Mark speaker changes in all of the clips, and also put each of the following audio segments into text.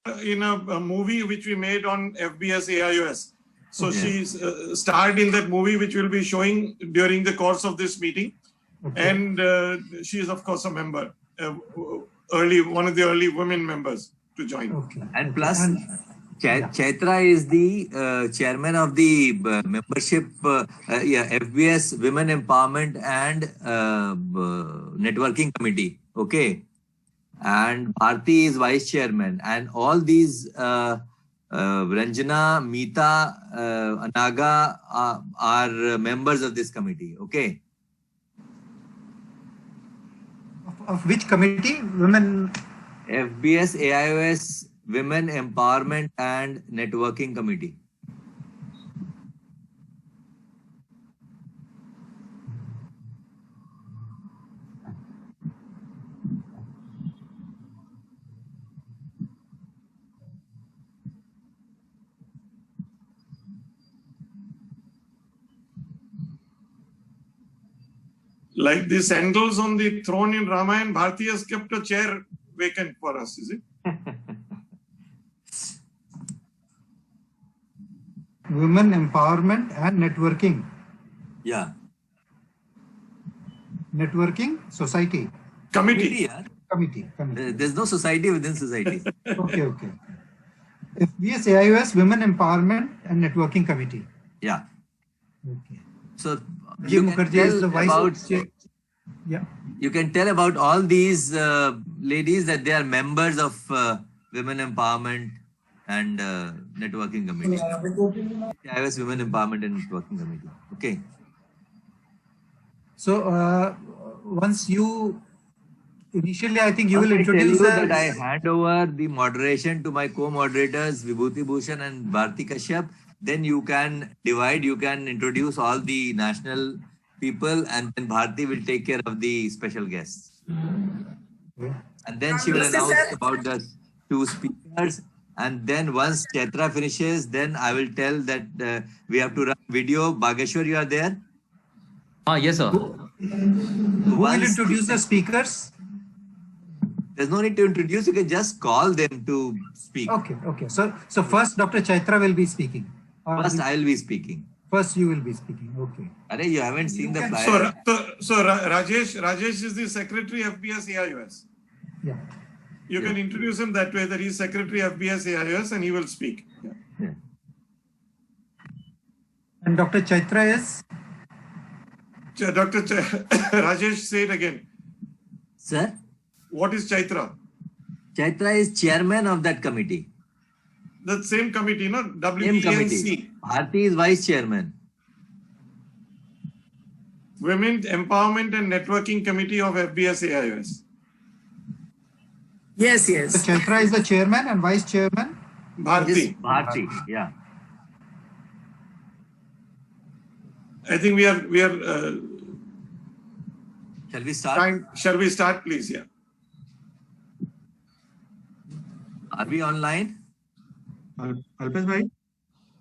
Speaker 1: a movie which we made on FBS AIOS. So she's starred in that movie, which will be showing during the course of this meeting. Okay. And she is, of course, a member, one of the early women members to join.
Speaker 2: Okay.
Speaker 3: And plus, Chaitra is the chairman of the membership, FBS Women Empowerment and Networking Committee. Okay. And Bharti is vice chairman. And all these, Ranjana, Meeta, Anaga are members of this committee. Okay.
Speaker 2: Of which committee? Women?
Speaker 3: FBS AIOS Women Empowerment and Networking Committee.
Speaker 1: Like the sandals on the throne in Ramayana, Bharti has kept a chair vacant for us, is it?
Speaker 2: Women Empowerment and Networking.
Speaker 3: Yeah.
Speaker 2: Networking Society.
Speaker 1: Committee.
Speaker 2: Committee.
Speaker 3: There's no society within society.
Speaker 2: Okay. FBS AIOS Women Empowerment and Networking Committee.
Speaker 3: Yeah.
Speaker 2: Okay.
Speaker 3: So
Speaker 2: Ajay Mukherjee is the vice.
Speaker 3: You can tell about all these ladies that they are members of Women Empowerment and Networking Committee. AIOS Women Empowerment and Networking Committee. Okay.
Speaker 2: So once you initially, I think you will introduce
Speaker 3: that I hand over the moderation to my co-moderators Vibhuti Bhushan and Bharti Kashyap. Then you can divide, you can introduce all the national people, and then Bharti will take care of the special guests. And then she will announce about the 2 speakers. And then once Chaitra finishes, then I will tell that we have to run video. Bageshwar, you are there?
Speaker 4: Yes, sir.
Speaker 2: Who will introduce the speakers?
Speaker 3: There's no need to introduce. You can just call them to speak.
Speaker 2: Okay. So first Dr. Chaitra will be speaking.
Speaker 3: First I will be speaking.
Speaker 2: First you will be speaking. Okay.
Speaker 3: Arey, you haven't seen the flyer.
Speaker 1: So Rajesh is the secretary of FBS AIOS.
Speaker 2: Yeah.
Speaker 1: You can introduce him that way, that he's secretary of FBS AIOS and he will speak.
Speaker 3: Yeah.
Speaker 2: And Dr. Chaitra is?
Speaker 1: Rajesh, say it again.
Speaker 3: Sir?
Speaker 1: What is Chaitra?
Speaker 3: Chaitra is chairman of that committee.
Speaker 1: The same committee, no?
Speaker 3: Same committee. Bharti is vice chairman.
Speaker 1: Women Empowerment and Networking Committee of FBS AIOS.
Speaker 5: Yes.
Speaker 2: So Chaitra is the chairman and vice chairman?
Speaker 1: Bharti.
Speaker 3: Bharti, yeah.
Speaker 1: I think we are.
Speaker 3: Shall we start?
Speaker 1: Shall we start, please? Yeah.
Speaker 3: Are we online?
Speaker 6: Alpesh bhai?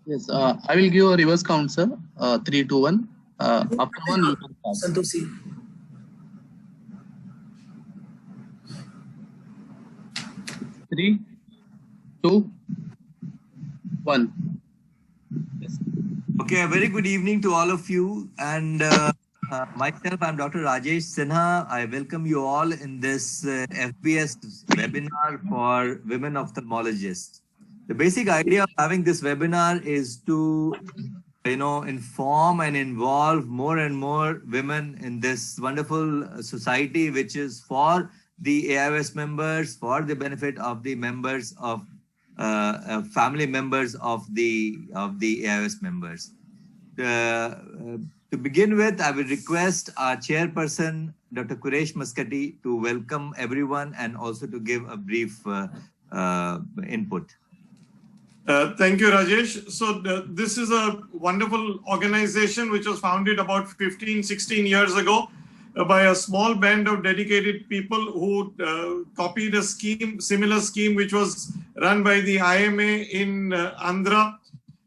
Speaker 7: Yes, I will give a reverse count, sir. 3, 2, 1. After 1, you can start.
Speaker 5: Santoshi.
Speaker 7: 3, 2, 1. Yes.
Speaker 3: Okay, a very good evening to all of you. And myself, I'm Dr. Rajesh Sinha. I welcome you all in this FBS webinar for women ophthalmologists. The basic idea of having this webinar is to, inform and involve more and more women in this wonderful society, which is for the AIOS members, for the benefit of the members of family members of the AIOS members. To begin with, I will request our chairperson, Dr. Quresh Maskati, to welcome everyone and also to give a brief input.
Speaker 1: Thank you, Rajesh. So this is a wonderful organization which was founded about 15, 16 years ago by a small band of dedicated people who copied a similar scheme which was run by the IMA in Andhra.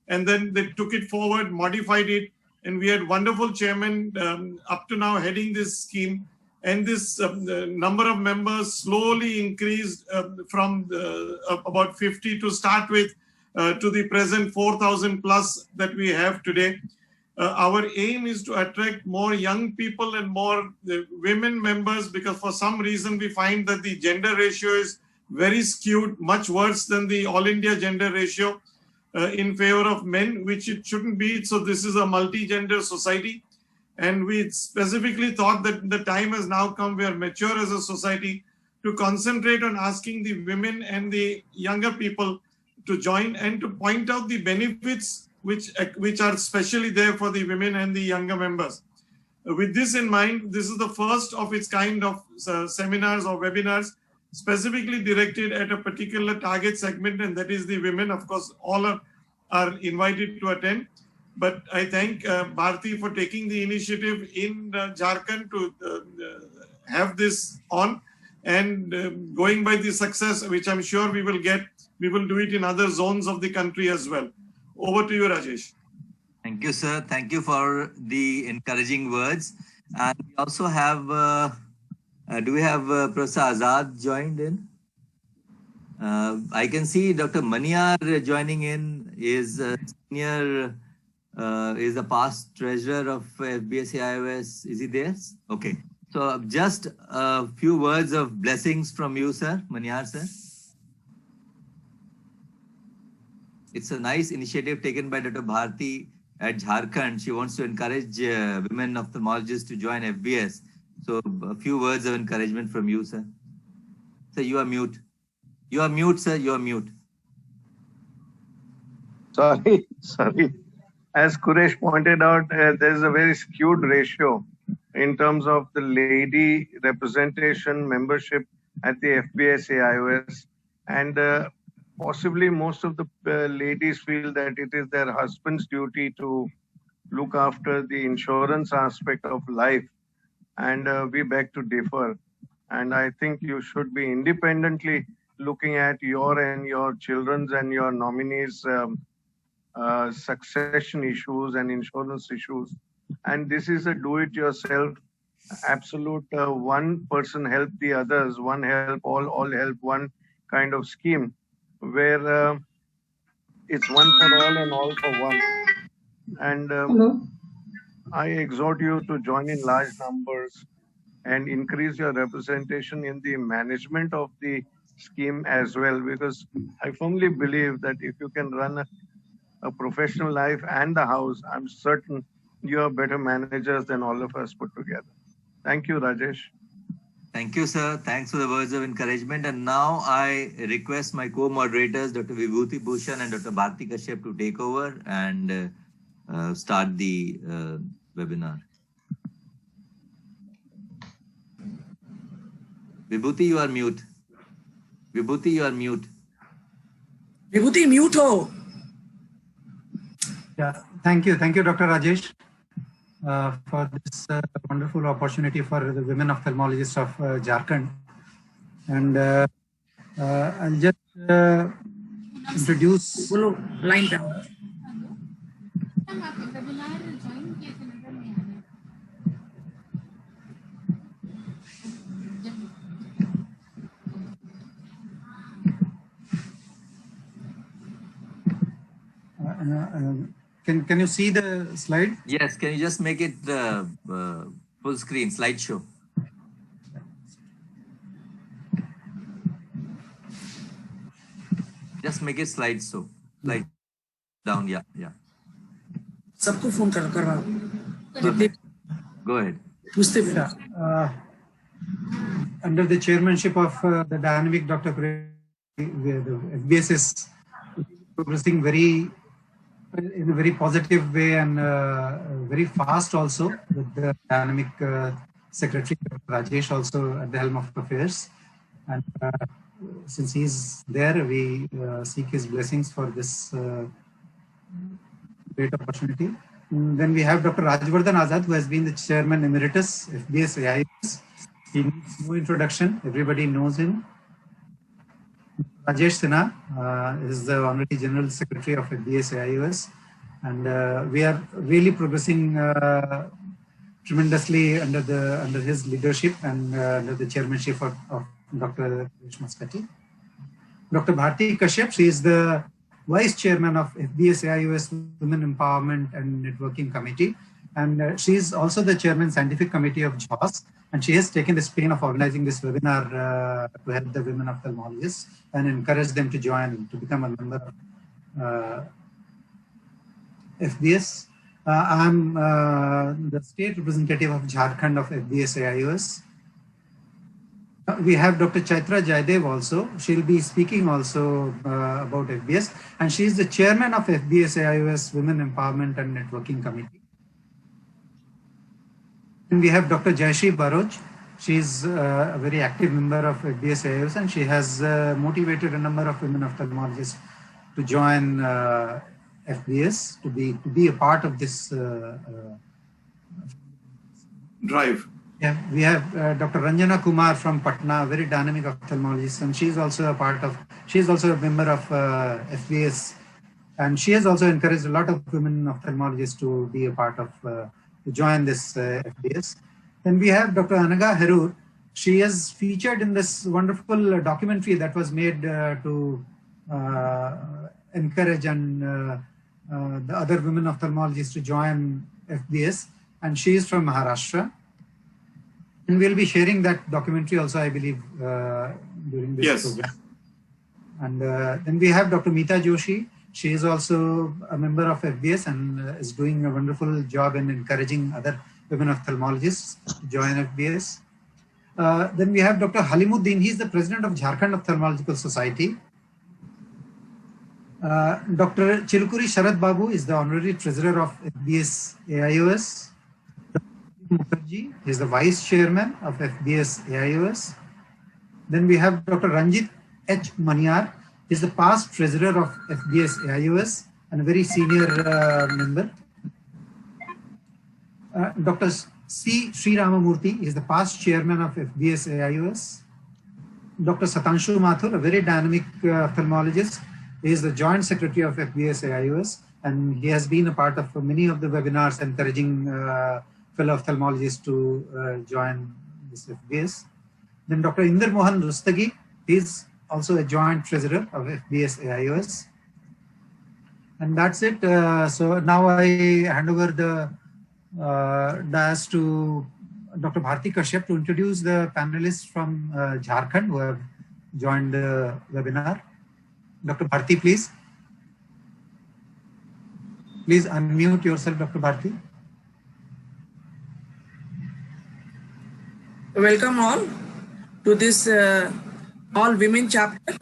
Speaker 1: And then they took it forward, modified it. And we had wonderful chairmen up to now heading this scheme. and this the number of members slowly increased from about 50 to start with to the present 4,000 plus that we have today. Our aim is to attract more young people and more women members, because for some reason we find that the gender ratio is very skewed, much worse than the all India gender ratio in favor of men, which it shouldn't be. So this is a multi-gender society. And we specifically thought that the time has now come, we are mature as a society, to concentrate on asking the women and the younger people to join and to point out the benefits which are specially there for the women and the younger members. With this in mind, this is the first of its kind of seminars or webinars specifically directed at a particular target segment, and that is the women. Of course, all are invited to attend. But I thank Bharti for taking the initiative in Jharkhand to have this on, and going by the success, which I'm sure we will get, we will do it in other zones of the country as well. Over to you, Rajesh.
Speaker 3: Thank you, sir. Thank you for the encouraging words. And we also have, do we have Professor Azad joined in? I can see Dr. Maniyar joining in, is senior, is the past treasurer of FBS AIOS. Is he there? Okay. So just a few words of blessings from you, sir. Maniyar, sir. It's a nice initiative taken by Dr. Bharti at Jharkhand. She wants to encourage women ophthalmologists to join FBS. So a few words of encouragement from you, sir. Sir, you are mute. You are mute, sir. You are mute.
Speaker 5: Sorry. As Quresh pointed out, there's a very skewed ratio in terms of the lady representation membership at the FBS AIOS. And possibly most of the ladies feel that it is their husband's duty to look after the insurance aspect of life. And we beg to differ. And I think you should be independently looking at your and your children's and your nominees' succession issues and insurance issues. And this is a do-it-yourself, absolute one person help the others, one help all help one kind of scheme, where it's one for all and all for one. And I exhort you to join in large numbers and increase your representation in the management of the scheme as well, because I firmly believe that if you can run a professional life and the house, I'm certain you are better managers than all of us put together. Thank you, Rajesh.
Speaker 3: Thank you, sir. Thanks for the words of encouragement. And now I request my co-moderators, Dr. Vibhuti Bhushan and Dr. Bharti Kashyap, to take over and start the webinar. Vibhuti, you are mute. Vibhuti, you are mute.
Speaker 8: Vibhuti, mute ho.
Speaker 2: Yeah, thank you, Dr. Rajesh, for this wonderful opportunity for the women ophthalmologists of Jharkhand. And I'll just introduce.
Speaker 8: Line down.
Speaker 2: Can you see the slide?
Speaker 3: Yes, can you just make it full screen, slideshow? Just make it slideshow. Slide down, yeah.
Speaker 8: सबको phone कर रहा हूँ.
Speaker 3: Go ahead.
Speaker 2: Under the chairmanship of the dynamic Dr. the FBS is progressing in a very positive way and very fast also, with the dynamic secretary Rajesh also at the helm of affairs. And since he's there, we seek his blessings for this great opportunity. And then we have Dr. Rajvardhan Azad, who has been the chairman emeritus FBS AIOS. He needs no introduction. Everybody knows him. Rajesh Sinha is the Honorary General Secretary of FBS AIOS, and we are really progressing tremendously under his leadership and under the chairmanship of Dr. Suresh Maskati. Dr. Bharti Kashyap, she is the Vice Chairman of FBS AIOS Women Empowerment and Networking Committee. And she is also the Chairman Scientific Committee of JOS. And she has taken the pain of organizing this webinar to help the women ophthalmologists and encourage them to join, to become a member of FBS. I'm the state representative of Jharkhand of FBS AIOS. We have Dr. Chaitra Jaidev also. She'll be speaking also about FBS. And she is the chairman of FBS AIOS Women Empowerment and Networking Committee. And we have Dr. Jayashree Baroj. She is a very active member of FBS AIOS, and she has motivated a number of women ophthalmologists to join FBS, to be a part of this
Speaker 1: drive.
Speaker 2: Yeah, we have Dr. Ranjana Kumar from Patna, a very dynamic ophthalmologist, and she's also a member of FBS, and she has also encouraged a lot of women ophthalmologists to be a part of, to join this FBS. Then we have Dr. Anaga Herur. She is featured in this wonderful documentary that was made to encourage and the other women ophthalmologists to join FBS, and she is from Maharashtra. And we'll be sharing that documentary also, I believe, during this program. And then we have Dr. Meeta Joshi. She is also a member of FBS and is doing a wonderful job in encouraging other women ophthalmologists to join FBS. Then we have Dr. Halimuddin. He's the president of Jharkhand Ophthalmological Society. Dr. Chilukuri Sharad Babu is the honorary treasurer of FBS AIOS. Mukherjee is the vice chairman of FBS AIOS. Then we have Dr. Ranjit H. Maniar. He is the past treasurer of FBS AIOS and a very senior member. Dr. C. Sri Ramamurthy is the past chairman of FBS AIOS. Dr. Satanshu Mathur, a very dynamic ophthalmologist, he is the joint secretary of FBS AIOS, and he has been a part of many of the webinars encouraging fellow ophthalmologists to join this FBS. Then Dr. Inder Mohan Rustagi, he is also a joint treasurer of FBS AIOS. And that's it. So now I hand over the dais to Dr. Bharti Kashyap to introduce the panelists from Jharkhand who have joined the webinar. Dr. Bharti, please. Please unmute yourself, Dr. Bharti.
Speaker 8: Welcome all to this all women chapter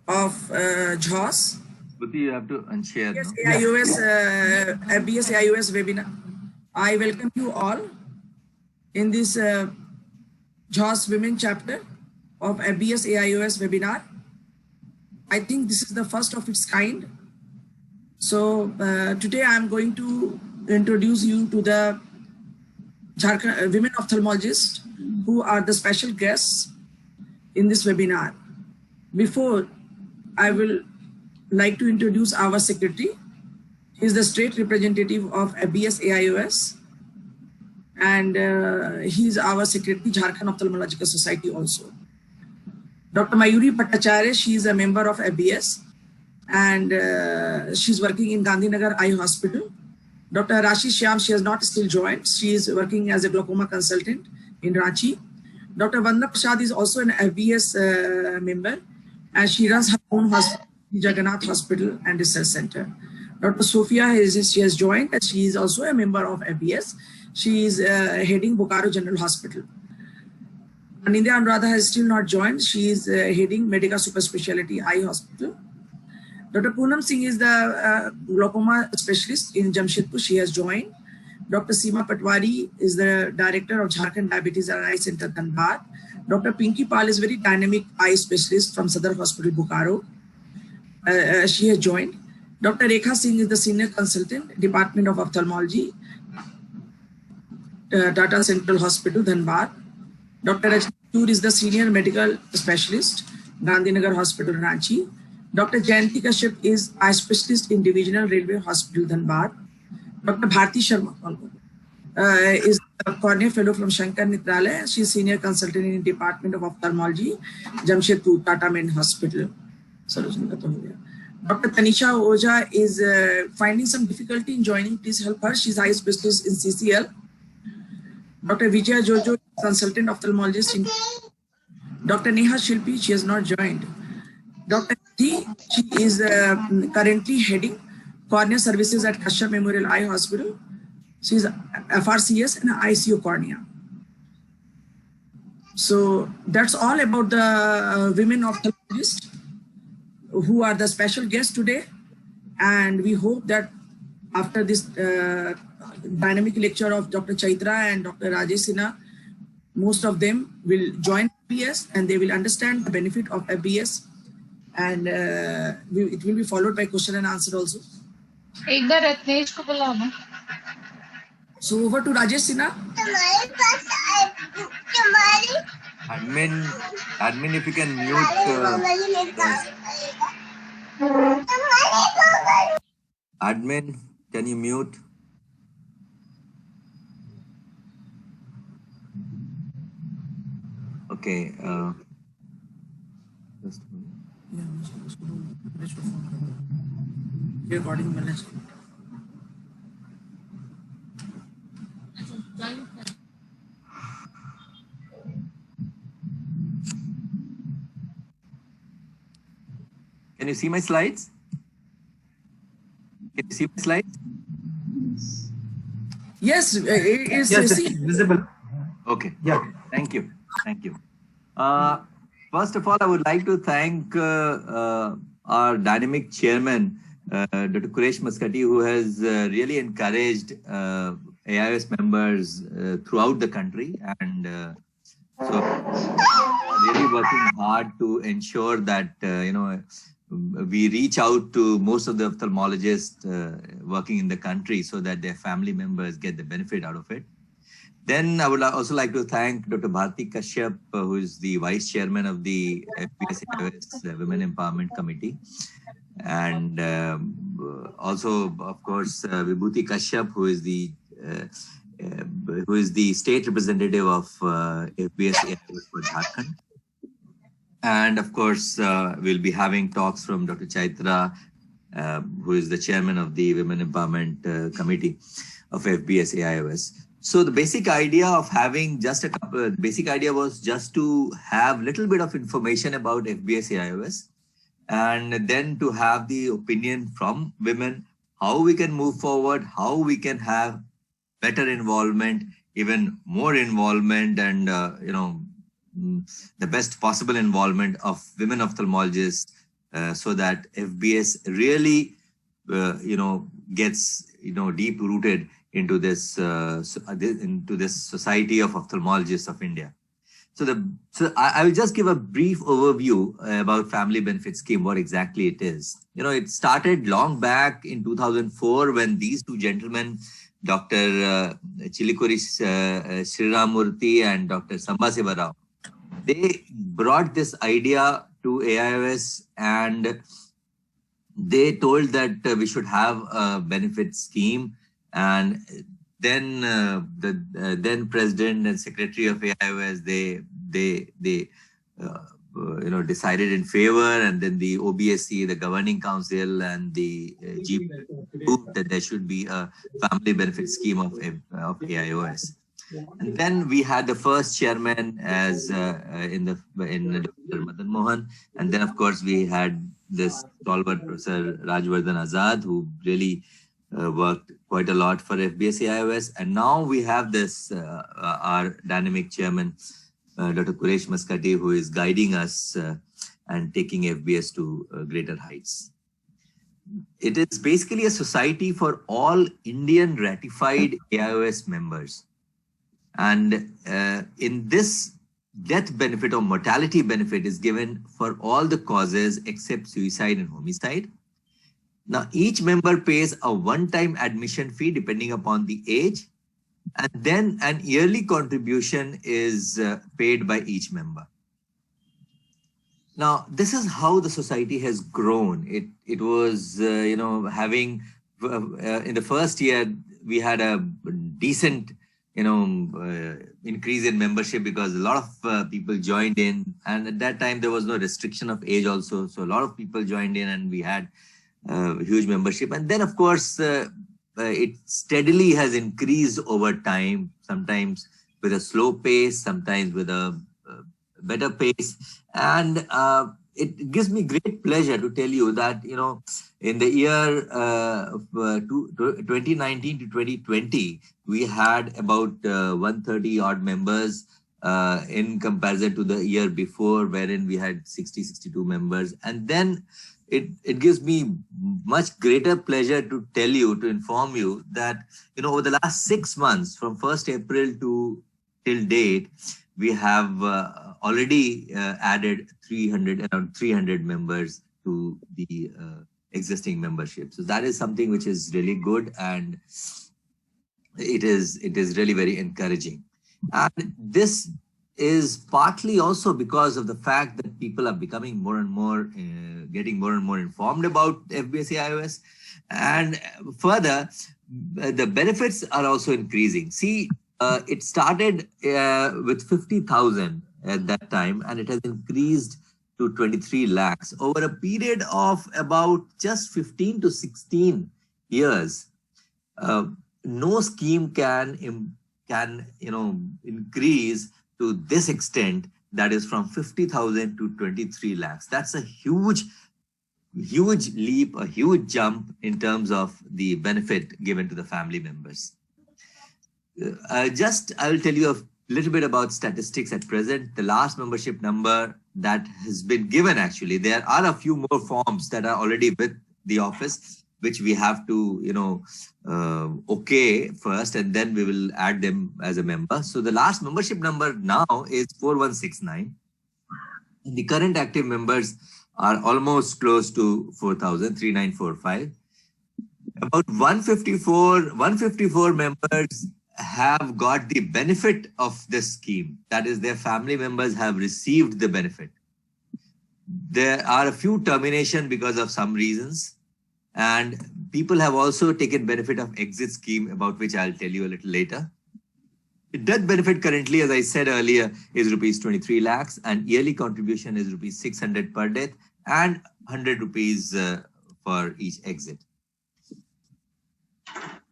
Speaker 8: of JOS.
Speaker 3: But you have to unshare.
Speaker 8: Yes,
Speaker 3: No?
Speaker 8: AIOS, FBS AIOS webinar. I welcome you all in this JOS women chapter of FBS AIOS webinar. I think this is the first of its kind. So today I am going to introduce you to the Jharkhand women ophthalmologists who are the special guests in this webinar. Before, I will like to introduce our secretary. He is the state representative of FBS AIOS, and he is our secretary, Jharkhand Ophthalmological Society also. Dr. Mayuri Bhattacharya, she is a member of FBS, and she's working in Gandhinagar Eye Hospital. Dr. Rashi Shyam, she has not still joined. She is working as a glaucoma consultant in Ranchi. Dr. Vandana Prasad is also an FBS member, and she runs her own hospital, Jagannath Hospital and Research Center. Dr. Sophia, she has joined, and she is also a member of FBS. She is heading Bokaro General Hospital. Anindya Anuradha has still not joined. She is heading Medica Super Speciality Eye Hospital. Dr. Poonam Singh is the glaucoma specialist in Jamshedpur. She has joined. Dr. Seema Patwari is the director of Jharkhand Diabetes and Eye Center, Dhanbad. Dr. Pinky Pal is very dynamic eye specialist from Sadar Hospital, Bokaro. She has joined. Dr. Rekha Singh is the senior consultant, Department of Ophthalmology, Tata Central Hospital, Dhanbad. Dr. Rajni Kapoor is the senior medical specialist, Gandhinagar Hospital, Ranchi. Dr. Jayanti Kashyap is eye specialist in Divisional Railway Hospital, Dhanbad. Dr. Bharti Sharma. is a cornea fellow from Shankar Nitralaya. She's senior consultant in the Department of Ophthalmology, Jamshedpur, Tata Main Hospital. Dr. Tanisha Oja is finding some difficulty in joining. Please help her. She's eye specialist in CCL. Dr. Vijaya Jojo, consultant ophthalmologist in Dr. Neha Shilpi, she has not joined. Dr. T, she is currently heading cornea services at Kashyap Memorial Eye Hospital. She is FRCS and ICU cornea. So that's all about the women ophthalmologists who are the special guests today. And we hope that after this dynamic lecture of Dr. Chaitra and Dr. Rajesh Sinha, most of them will join FBS and they will understand the benefit of FBS, and it will be followed by question and answer also.
Speaker 9: एक बार रत्नेश को बुलाओ ना.
Speaker 8: So over to Rajesh Sinha.
Speaker 3: Admin, if you can mute. Admin, can you mute? Okay. Just a minute.
Speaker 8: Recording managed.
Speaker 3: Can you see my slides? Can you see my slides?
Speaker 8: Yes,
Speaker 2: Yes, it's visible.
Speaker 3: Okay.
Speaker 2: Yeah.
Speaker 3: Thank you. Thank you. First of all, I would like to thank our dynamic chairman, Dr. Quresh Maskati, who has really encouraged AIOS members throughout the country, and so really working hard to ensure that we reach out to most of the ophthalmologists working in the country so that their family members get the benefit out of it. Then I would also like to thank Dr. Bharti Kashyap, who is the Vice Chairman of the FBS Women Empowerment Committee. And also, of course, Vibhuti Kashyap, who is the State Representative of FBS for Jharkhand. And of course, we'll be having talks from Dr. Chaitra, who is the Chairman of the Women Empowerment Committee of FBS AIOS. So the basic idea of having just the basic idea was just to have a little bit of information about FBS AIOS, and then to have the opinion from women, how we can move forward, how we can have better involvement, even more involvement, and the best possible involvement of women ophthalmologists, so that FBS really gets deep rooted into this society of ophthalmologists of India. So I will just give a brief overview about Family Benefit Scheme, what exactly it is. It started long back in 2004 when these two gentlemen, Dr. Chilikuri Sriramurthy and Dr. Sambasiva Rao, they brought this idea to AIOS, and they told that we should have a benefit scheme. And then the then president and secretary of AIOS, they decided in favor, and then the OBSC, the governing council, and the GP proved that there should be a family benefit scheme of AIOS. And then we had the first chairman as in Dr. Madan Mohan, and then of course we had this stalwart Professor Rajwardhan Azad, who really worked quite a lot for FBS AIOS. And now we have this our dynamic chairman, Dr. Quresh Maskati, who is guiding us and taking FBS to greater heights. It is basically a society for all Indian ratified AIOS members. And in this, death benefit or mortality benefit is given for all the causes except suicide and homicide. Now, each member pays a one-time admission fee depending upon the age, and then an yearly contribution is paid by each member. Now, this is how the society has grown. It was, having, in the first year, we had a decent increase in membership because a lot of people joined in, and at that time there was no restriction of age also, so a lot of people joined in and we had huge membership. And then of course it steadily has increased over time, sometimes with a slow pace, sometimes with a better pace. And it gives me great pleasure to tell you that, in the year 2019 to 2020, we had about 130 odd members in comparison to the year before, wherein we had 62 members. And then it gives me much greater pleasure to inform you that, over the last 6 months, from 1st April till date, we have already added around 300 members to the existing membership. So that is something which is really good, and it is really very encouraging. And this is partly also because of the fact that people are becoming more and more, getting more and more informed about FBS AIOS. And further, the benefits are also increasing. See, it started with 50,000 at that time, and it has increased to 23 lakhs over a period of about just 15 to 16 years. No scheme can increase to this extent, that is from 50,000 to 23 lakhs. That's a huge leap, a huge jump in terms of the benefit given to the family members. I will tell you a little bit about statistics at present. The last membership number that has been given, actually, there are a few more forms that are already with the office, which we have to, okay first, and then we will add them as a member. So the last membership number now is 4169. The current active members are almost close to 4,000, 3945. About 154 members have got the benefit of this scheme. That is, their family members have received the benefit. There are a few terminations because of some reasons, and people have also taken benefit of exit scheme, about which I'll tell you a little later. The death benefit currently, as I said earlier, is rupees 23 lakhs, and yearly contribution is rupees 600 per death and 100 rupees for each exit.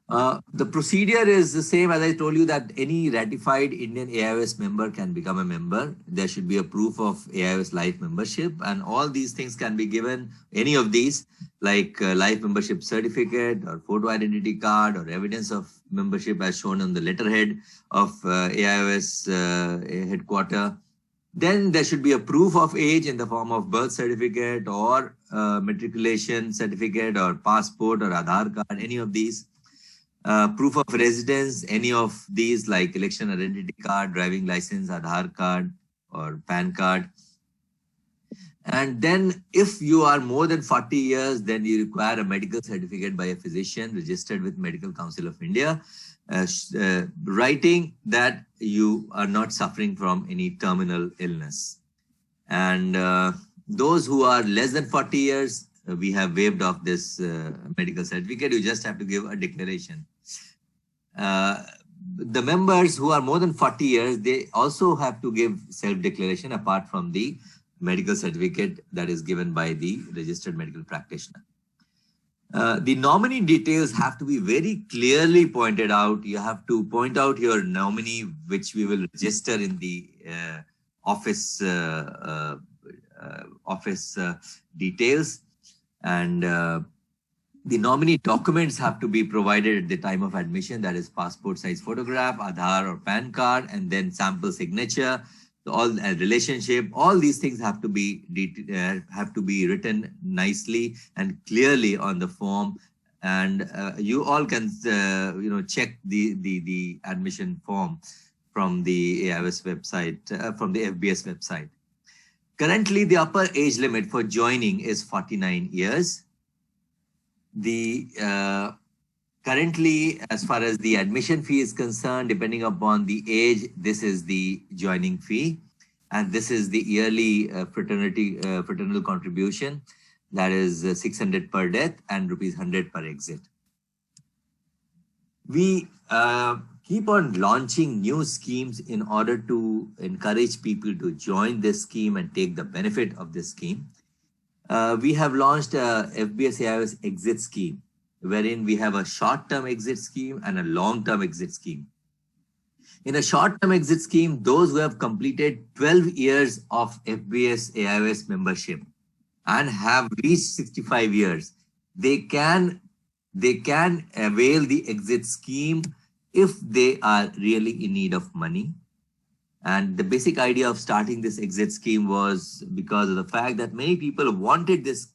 Speaker 3: The procedure is the same as I told you, that any ratified Indian AIOS member can become a member. There should be a proof of AIOS life membership, and all these things can be given, any of these, like life membership certificate or photo identity card or evidence of membership as shown on the letterhead of AIOS headquarter. Then there should be a proof of age in the form of birth certificate or matriculation certificate or passport or Aadhaar card, any of these. Proof of residence, any of these, like election identity card, driving license, Aadhaar card or PAN card. And then if you are more than 40 years, then you require a medical certificate by a physician registered with Medical Council of India, writing that you are not suffering from any terminal illness. And those who are less than 40 years, we have waived off this medical certificate. You just have to give a declaration. The members who are more than 40 years, they also have to give self-declaration apart from the medical certificate that is given by the registered medical practitioner. The nominee details have to be very clearly pointed out. You have to point out your nominee, which we will register in the office details. And the nominee documents have to be provided at the time of admission, that is passport size photograph, Aadhaar or PAN card, and then sample signature, all relationship. All these things have to be written nicely and clearly on the form. And you all can check the admission form from the AIOS website, from the FBS website. Currently, the upper age limit for joining is 49 years. Currently, as far as the admission fee is concerned, depending upon the age, this is the joining fee. And this is the yearly fraternal contribution. That is 600 per death and rupees 100 per exit. We keep on launching new schemes in order to encourage people to join this scheme and take the benefit of this scheme. We have launched a FBS AIOS exit scheme, wherein we have a short-term exit scheme and a long-term exit scheme. In a short-term exit scheme, those who have completed 12 years of FBS AIOS membership and have reached 65 years, they can avail the exit scheme if they are really in need of money. And the basic idea of starting this exit scheme was because of the fact that many people wanted this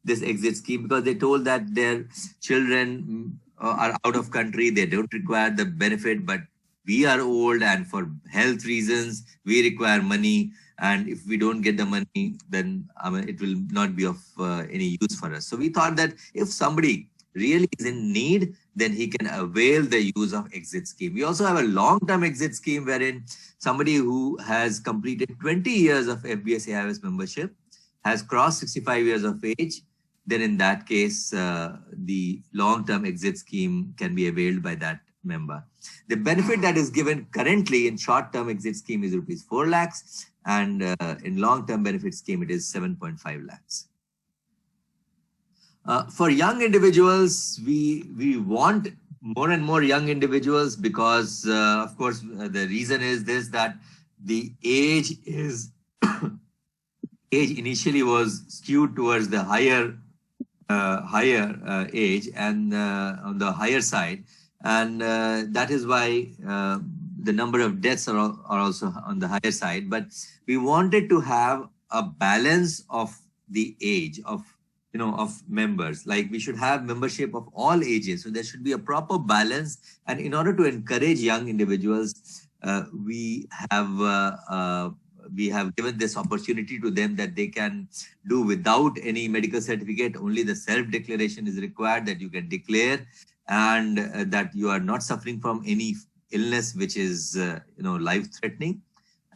Speaker 3: exit scheme because they told that their children are out of country, they don't require the benefit, but we are old and for health reasons, we require money. And if we don't get the money, then it will not be of any use for us. So we thought that if somebody really is in need, then he can avail the use of exit scheme. We also have a long-term exit scheme wherein somebody who has completed 20 years of FBS AIOS membership has crossed 65 years of age, then in that case, the long-term exit scheme can be availed by that member. The benefit that is given currently in short-term exit scheme is rupees 4 lakhs and in long-term benefit scheme, it is 7.5 lakhs. For young individuals, we want more and more young individuals because, of course, the reason is this, that the age is age initially was skewed towards the higher age and on the higher side, and that is why the number of deaths are also on the higher side. But we wanted to have a balance of the age of members. Like we should have membership of all ages. So there should be a proper balance. And in order to encourage young individuals, we have given this opportunity to them that they can do without any medical certificate. Only the self-declaration is required that you can declare and that you are not suffering from any illness which is life-threatening.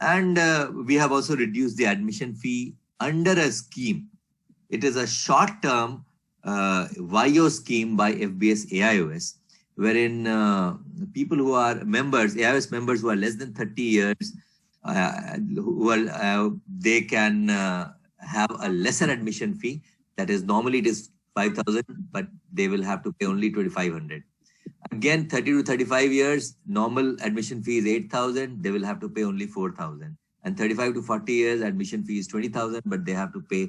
Speaker 3: And we have also reduced the admission fee under a scheme. It is a short-term YO scheme by FBS AIOS, wherein people who are members, AIOS members who are less than 30 years, they can have a lesser admission fee. That is, normally it is 5,000, but they will have to pay only 2,500. Again, 30 to 35 years, normal admission fee is 8,000. They will have to pay only 4,000. And 35 to 40 years, admission fee is 20,000, but they have to pay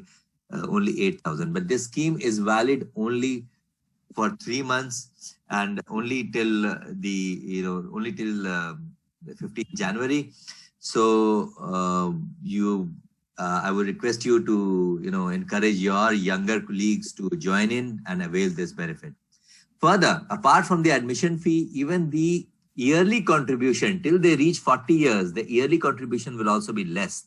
Speaker 3: only 8,000. But this scheme is valid only for 3 months and only till only till 15th January. So I would request you to encourage your younger colleagues to join in and avail this benefit. Further, apart from the admission fee, even the yearly contribution till they reach 40 years, the yearly contribution will also be less.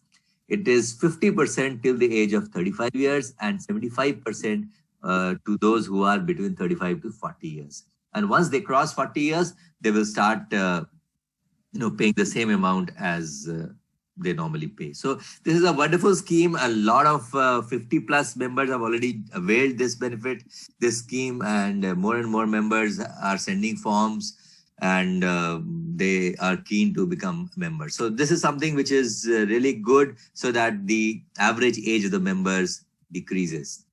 Speaker 3: It is 50% till the age of 35 years and 75% to those who are between 35 to 40 years. And once they cross 40 years, they will start paying the same amount as they normally pay. So this is a wonderful scheme. A lot of 50 plus members have already availed this benefit, this scheme, and more members are sending forms and they are keen to become members. So this is something which is really good so that the average age of the members decreases.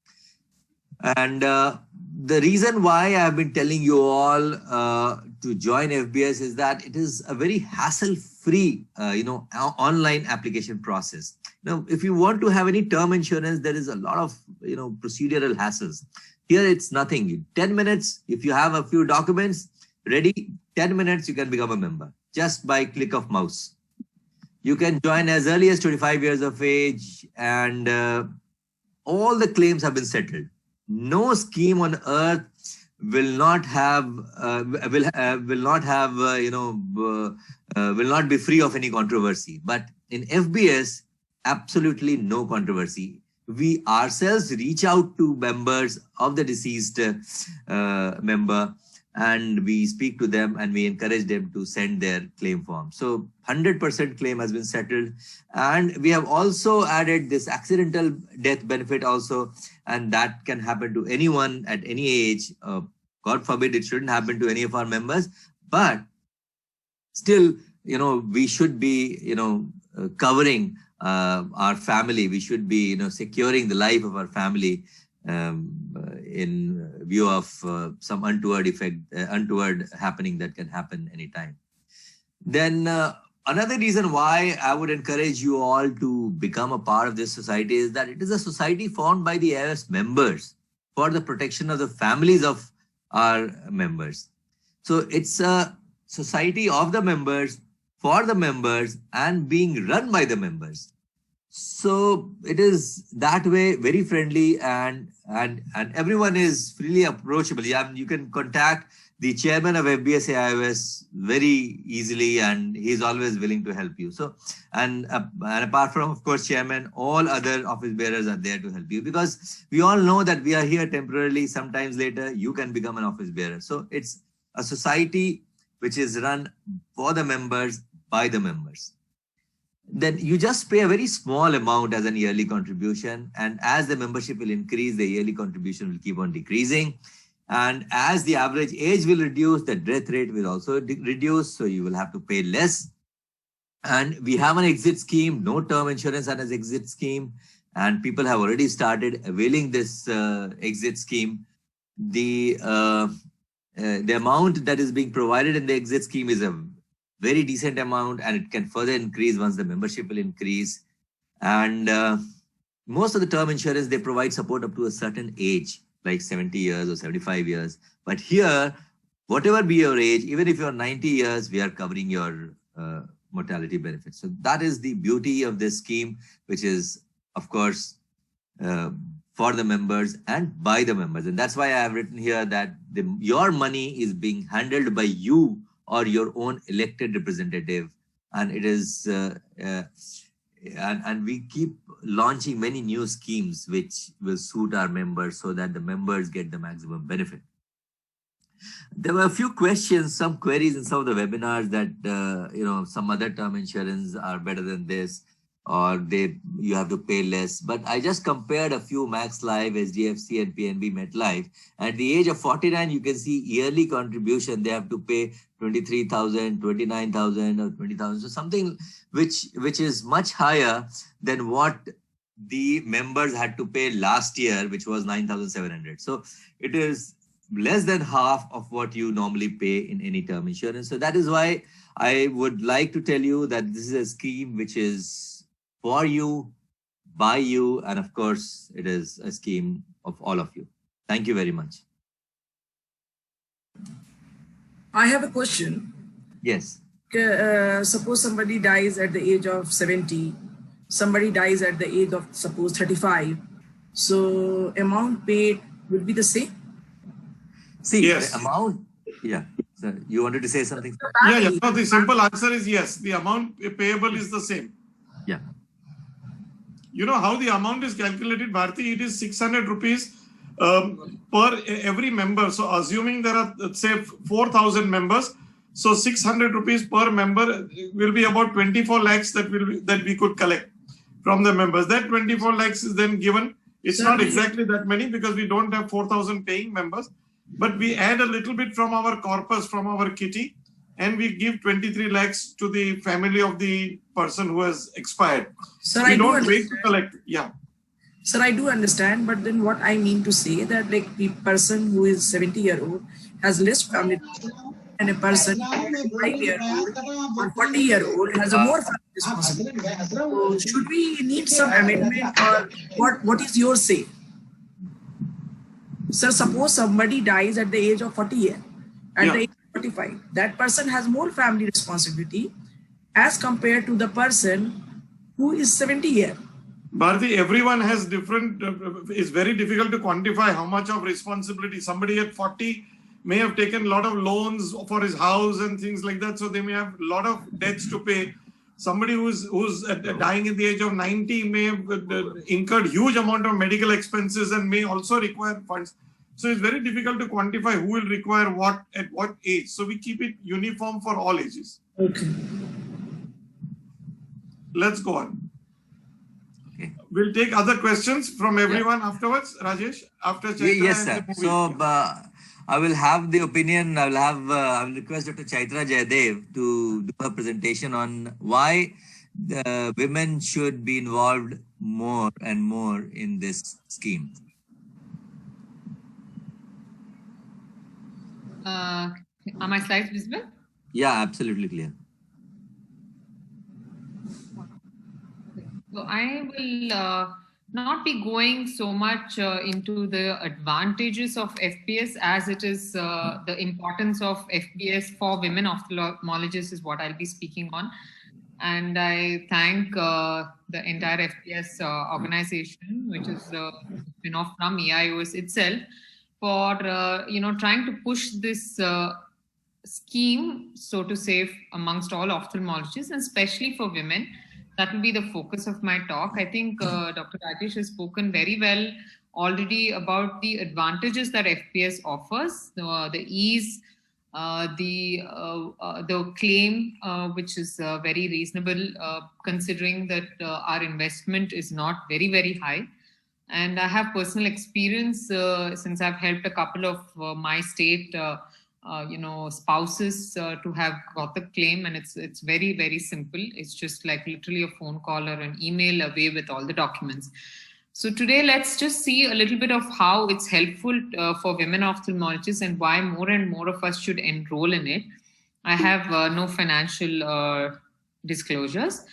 Speaker 3: And the reason why I have been telling you all to join FBS is that it is a very hassle-free, online application process. Now, if you want to have any term insurance, there is a lot of, procedural hassles. Here, it's nothing. 10 minutes, if you have a few documents ready, 10 minutes, you can become a member just by click of mouse. You can join as early as 25 years of age, and all the claims have been settled. No scheme on earth will not be free of any controversy. But in FBS, absolutely no controversy. We ourselves reach out to members of the deceased member, and we speak to them and we encourage them to send their claim form. So 100% claim has been settled. And we have also added this accidental death benefit also, and that can happen to anyone at any age. God forbid it shouldn't happen to any of our members. But still, we should be, covering our family. We should be, securing the life of our family in view of some untoward effect, untoward happening that can happen anytime. Then another reason why I would encourage you all to become a part of this society is that it is a society formed by the AIOS members for the protection of the families of our members. So it's a society of the members, for the members, and being run by the members. So it is that way, very friendly, and everyone is freely approachable. You can contact the chairman of FBS AIOS very easily, and he's always willing to help you. So, and apart from, of course, chairman, all other office bearers are there to help you, because we all know that we are here temporarily. Sometimes later you can become an office bearer. So it's a society which is run for the members, by the members. Then you just pay a very small amount as an yearly contribution. And as the membership will increase, the yearly contribution will keep on decreasing. And as the average age will reduce, the death rate will also reduce. So you will have to pay less. And we have an exit scheme, no term insurance and an exit scheme. And people have already started availing this exit scheme. The amount that is being provided in the exit scheme is a very decent amount, and it can further increase once the membership will increase. And most of the term insurance, they provide support up to a certain age, like 70 years or 75 years. But here, whatever be your age, even if you're 90 years, we are covering your mortality benefits. So that is the beauty of this scheme, which is, of course, for the members and by the members. And that's why I have written here that your money is being handled by you or your own elected representative. And it is, and we keep launching many new schemes which will suit our members so that the members get the maximum benefit. There were a few questions, some queries in some of the webinars that, some other term insurance are better than this, or you have to pay less. But I just compared a few Max Life, SDFC and PNB MetLife. At the age of 49, you can see yearly contribution. They have to pay 23,000, 29,000 or 20,000. So something which is much higher than what the members had to pay last year, which was 9,700. So it is less than half of what you normally pay in any term insurance. So that is why I would like to tell you that this is a scheme which is for you, by you, and of course, it is a scheme of all of you. Thank you very much.
Speaker 8: I have a question.
Speaker 3: Yes.
Speaker 8: Suppose somebody dies at the age of 70, somebody dies at the age of, suppose, 35. So amount paid will be the same?
Speaker 3: See,
Speaker 1: yes.
Speaker 3: The amount, yeah. So you wanted to say something?
Speaker 1: Yeah. No, the simple answer is yes. The amount payable is the same.
Speaker 3: Yeah.
Speaker 1: You know how the amount is calculated, Bharti? It is 600 rupees per every member. So assuming there are, say, 4,000 members, so 600 rupees per member will be about 24 lakhs that we could collect from the members. That 24 lakhs is then given. It's not exactly that many because we don't have 4,000 paying members, but we add a little bit from our corpus, from our kitty, and we give 23 lakhs to the family of the person who has expired.
Speaker 8: Sir,
Speaker 1: we don't wait to collect. Yeah.
Speaker 8: Sir, I do understand, but then what I mean to say that like the person who is 70-year-old has less family, and a person 5-year-old or 40-year-old has a more family responsibility. So should we need some amendment, or what is your say? Sir, suppose somebody dies at the age of 40 years, at the age of 45, that person has more family responsibility as compared to the person who is 70 years.
Speaker 1: Bharti, everyone has different, it's very difficult to quantify how much of responsibility. Somebody at 40 may have taken a lot of loans for his house and things like that. So they may have a lot of debts to pay. Somebody who's dying at the age of 90 may have incurred huge amount of medical expenses and may also require funds. So it's very difficult to quantify who will require what at what age. So we keep it uniform for all ages.
Speaker 8: Okay.
Speaker 1: Let's go on.
Speaker 3: Okay.
Speaker 1: We'll take other questions from everyone afterwards, Rajesh, after Chaitra.
Speaker 3: Yes, sir. So I will have the opinion. I will request Dr. Chaitra Jayadev to do a presentation on why the women should be involved more and more in this scheme.
Speaker 9: Are my slides visible?
Speaker 3: Yeah, absolutely clear.
Speaker 9: So I will not be going so much into the advantages of FBS as it is the importance of FBS for women ophthalmologists is what I'll be speaking on. And I thank the entire FBS organization, which is a spin-off from EIOS itself, for trying to push this scheme, so to say, amongst all ophthalmologists, and especially for women. That will be the focus of my talk. I think Dr. Rajesh has spoken very well already about the advantages that FBS offers, the ease, the claim, which is very reasonable, considering that our investment is not very, very high. And I have personal experience since I've helped a couple of my state spouses to have got the claim, and it's very, very simple. It's just like literally a phone call or an email away with all the documents. So today, let's just see a little bit of how it's helpful for women ophthalmologists and why more and more of us should enroll in it. I have no financial disclosures.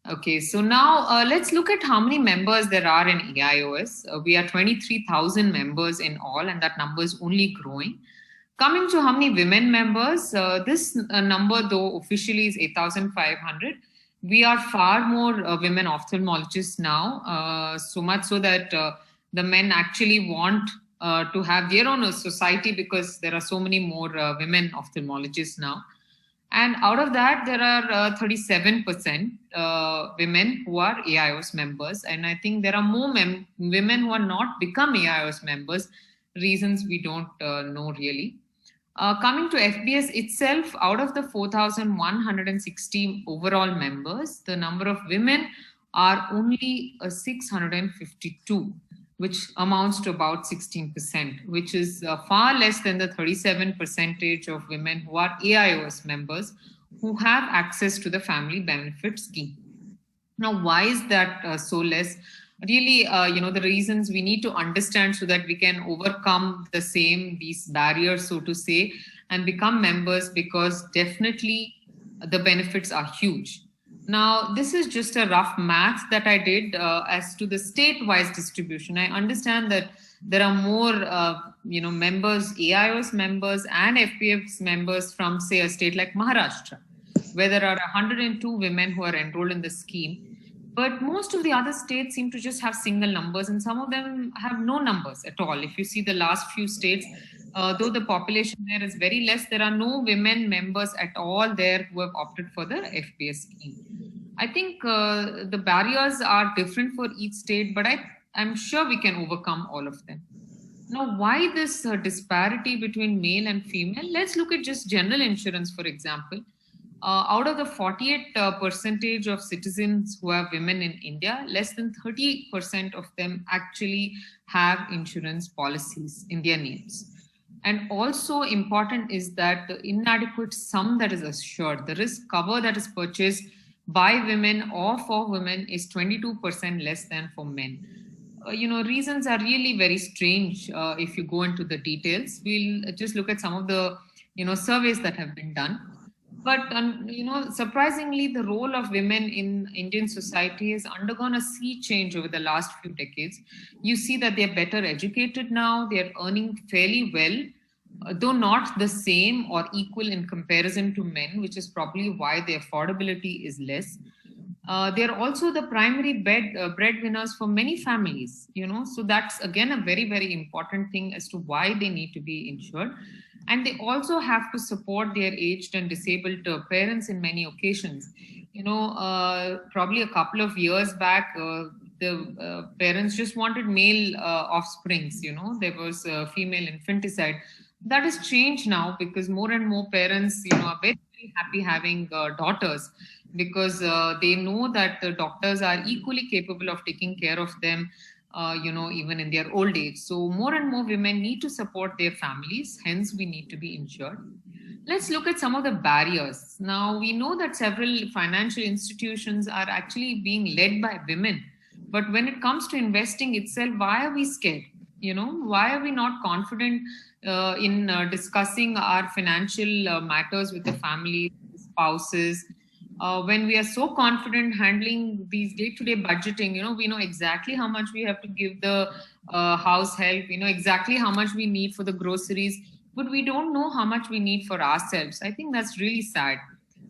Speaker 9: Okay, so now let's look at how many members there are in EIOS. We are 23,000 members in all, and that number is only growing. Coming to how many women members, this number though officially is 8,500. We are far more women ophthalmologists now, so much so that the men actually want to have their own society because there are so many more women ophthalmologists now. And out of that, there are 37% women who are EIOS members. And I think there are more women who are not become EIOS members, reasons we don't know really. Coming to FBS itself, out of the 4,160 overall members, the number of women are only 652, which amounts to about 16%, which is far less than the 37% of women who are EIOS members who have access to the family benefit scheme. Now, why is that so less? Really, the reasons we need to understand so that we can overcome these barriers, so to say, and become members, because definitely the benefits are huge. Now, this is just a rough math that I did as to the state-wise distribution. I understand that there are more, members, EIOS members and FBS members from, say, a state like Maharashtra, where there are 102 women who are enrolled in the scheme. But most of the other states seem to just have single numbers, and some of them have no numbers at all. If you see the last few states, though the population there is very less, there are no women members at all there who have opted for the FBS scheme. I think the barriers are different for each state, but I'm sure we can overcome all of them. Now, why this disparity between male and female? Let's look at just general insurance, for example. Out of the 48% of citizens who are women in India, less than 30% of them actually have insurance policies in their names. And also important is that the inadequate sum that is assured, the risk cover that is purchased by women or for women is 22% less than for men. Reasons are really very strange if you go into the details. We'll just look at some of the, surveys that have been done. But, surprisingly, the role of women in Indian society has undergone a sea change over the last few decades. You see that they're better educated now, they're earning fairly well, though not the same or equal in comparison to men, which is probably why the affordability is less. They're also the primary breadwinners for many families, so that's again a very, very important thing as to why they need to be insured. And they also have to support their aged and disabled parents in many occasions. Probably a couple of years back, the parents just wanted male offsprings, there was female infanticide. That has changed now because more and more parents, are very, very happy having daughters, because they know that the doctors are equally capable of taking care of them. even in their old age. So more and more women need to support their families. Hence, we need to be insured. Let's look at some of the barriers. Now, we know that several financial institutions are actually being led by women. But when it comes to investing itself, why are we scared? Why are we not confident in discussing our financial matters with the family, spouses? When we are so confident handling these day-to-day budgeting, we know exactly how much we have to give the house help, exactly how much we need for the groceries, but we don't know how much we need for ourselves. I think that's really sad.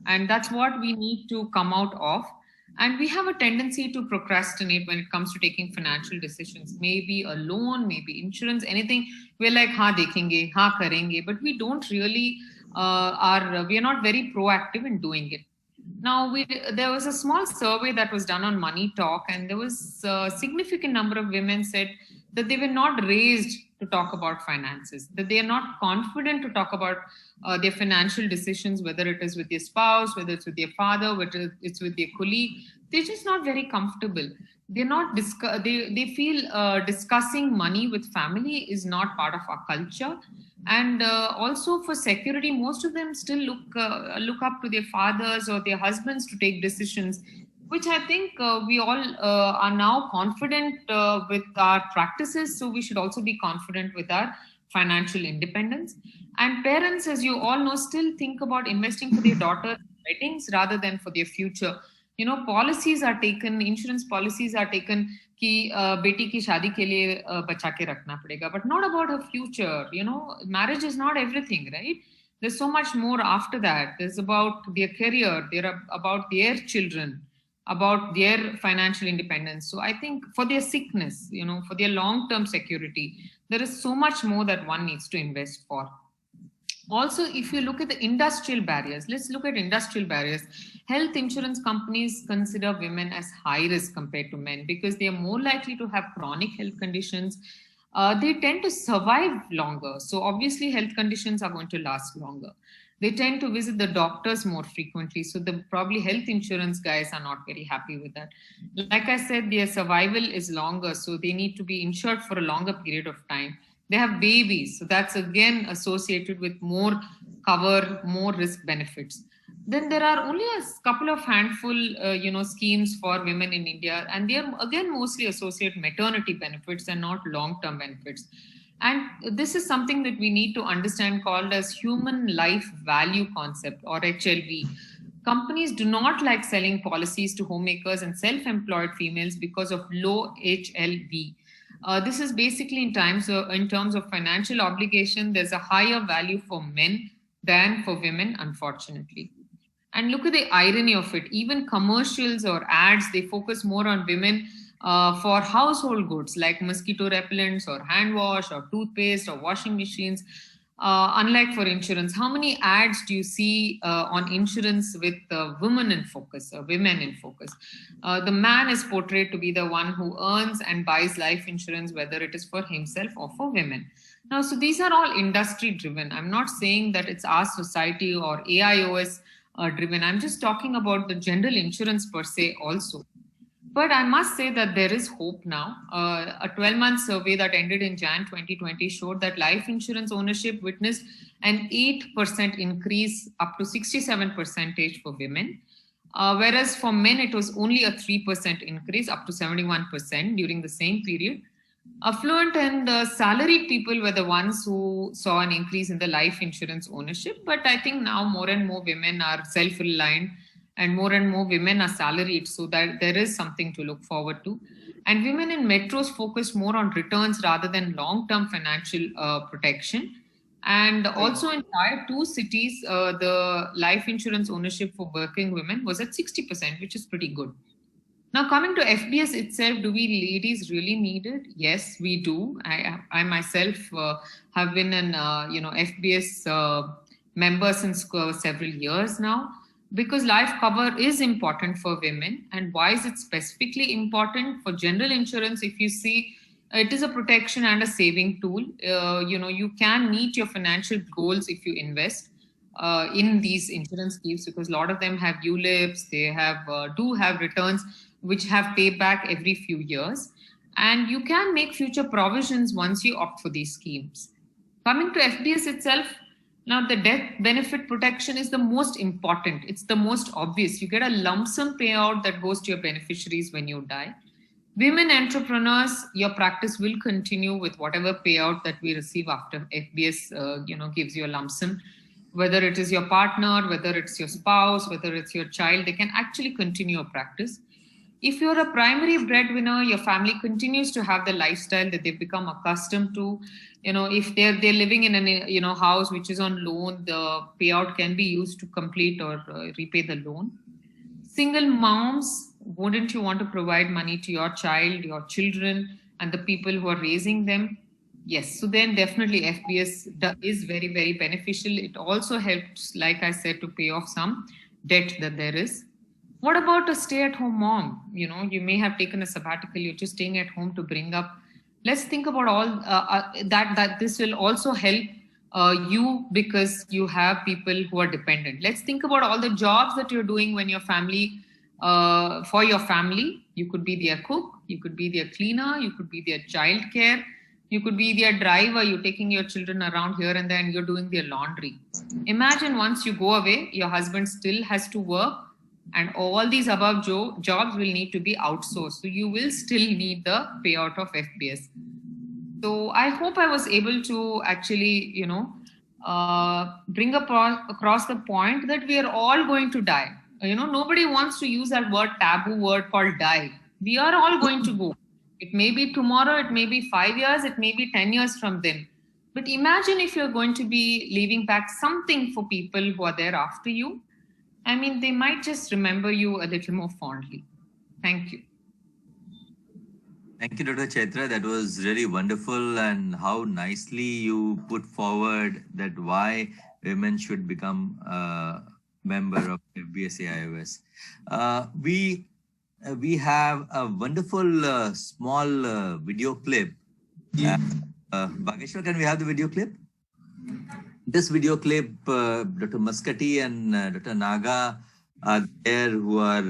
Speaker 9: And that's what we need to come out of. And we have a tendency to procrastinate when it comes to taking financial decisions, maybe a loan, maybe insurance, anything. We're like, ha dekhenge, ha karenge, but we don't really we are not very proactive in doing it. Now, there was a small survey that was done on Money Talk, and there was a significant number of women said that they were not raised to talk about finances, that they are not confident to talk about their financial decisions, whether it is with their spouse, whether it's with their father, whether it's with their colleague. They're just not very comfortable. They're not they feel discussing money with family is not part of our culture. And also for security, most of them still look up to their fathers or their husbands to take decisions, which I think we all are now confident with our practices. So we should also be confident with our financial independence. And parents, as you all know, still think about investing for their daughter's weddings rather than for their future. Policies are taken, insurance policies are taken कि बेटी की शादी के लिए बचा के रखना पड़ेगा, but not about her future. Marriage is not everything, right? There's so much more after that. There's about their career, they're about their children, about their financial independence. So I think for their sickness, for their long-term security, there is so much more that one needs to invest for. Also, if you look at the industrial barriers, let's look at industrial barriers. Health insurance companies consider women as high risk compared to men because they are more likely to have chronic health conditions. They tend to survive longer. So obviously health conditions are going to last longer. They tend to visit the doctors more frequently. So probably health insurance guys are not very happy with that. Like I said, their survival is longer. So they need to be insured for a longer period of time. They have babies. So that's again associated with more cover, more risk benefits. Then there are only a couple of handful, schemes for women in India. And they are again mostly associated maternity benefits and not long-term benefits. And this is something that we need to understand called as human life value concept or HLV. Companies do not like selling policies to homemakers and self-employed females because of low HLV. This is basically in terms of financial obligation, there's a higher value for men than for women, unfortunately. And look at the irony of it. Even commercials or ads, they focus more on women for household goods like mosquito repellents or hand wash or toothpaste or washing machines. Unlike for insurance, how many ads do you see on insurance with women in focus, women in focus? The man is portrayed to be the one who earns and buys life insurance, whether it is for himself or for women. Now, so these are all industry driven. I'm not saying that it's our society or AIOS driven. I'm just talking about the general insurance per se also. But I must say that there is hope now. A 12-month survey that ended in Jan 2020 showed that life insurance ownership witnessed an 8% increase up to 67% for women. Whereas for men, it was only a 3% increase up to 71% during the same period. Affluent and salaried people were the ones who saw an increase in the life insurance ownership. But I think now more and more women are self-reliant and more women are salaried, so that there is something to look forward to. And women in metros focus more on returns rather than long-term financial protection. And also in Tier 2 cities, the life insurance ownership for working women was at 60%, which is pretty good. Now, coming to FBS itself, do we ladies really need it? Yes, we do. I myself have been an FBS member since several years now. Because life cover is important for women. And why is it specifically important? For general insurance, if you see, it is a protection and a saving tool. You can meet your financial goals if you invest in these insurance schemes, because a lot of them have ULIPs, they do have returns which have payback every few years. And you can make future provisions once you opt for these schemes. Coming to FBS itself, now the death benefit protection is the most important. It's the most obvious. You get a lump sum payout that goes to your beneficiaries when you die. Women entrepreneurs, your practice will continue with whatever payout that we receive after FBS, gives you a lump sum. Whether it is your partner, whether it's your spouse, whether it's your child, they can actually continue your practice. If you're a primary breadwinner, your family continues to have the lifestyle that they've become accustomed to. If they're living in a house which is on loan, the payout can be used to complete or repay the loan. Single moms, wouldn't you want to provide money to your child, your children, and the people who are raising them? Yes. So then definitely FBS is very, very beneficial. It also helps, like I said, to pay off some debt that there is. What about a stay-at-home mom? You may have taken a sabbatical, you're just staying at home to bring up. Let's think about all that this will also help you because you have people who are dependent. Let's think about all the jobs that you're doing when your family, for your family. You could be their cook, you could be their cleaner, you could be their childcare, you could be their driver, you're taking your children around here and there and you're doing their laundry. Imagine once you go away, your husband still has to work, and all these above jobs will need to be outsourced. So you will still need the payout of FBS. So I hope I was able to actually, bring across the point that we are all going to die. Nobody wants to use that taboo word called die. We are all going to go. It may be tomorrow, it may be 5 years, it may be 10 years from then. But imagine if you're going to be leaving back something for people who are there after you. I mean, they might just remember you a little more fondly. Thank you.
Speaker 3: Thank you, Dr. Chaitra. That was really wonderful, and how nicely you put forward that why women should become a member of FBS AIOS. We have a wonderful small video clip. Bhageshwar, can we have the video clip? This video clip, Dr. Maskati and Dr. Naga are there, who are,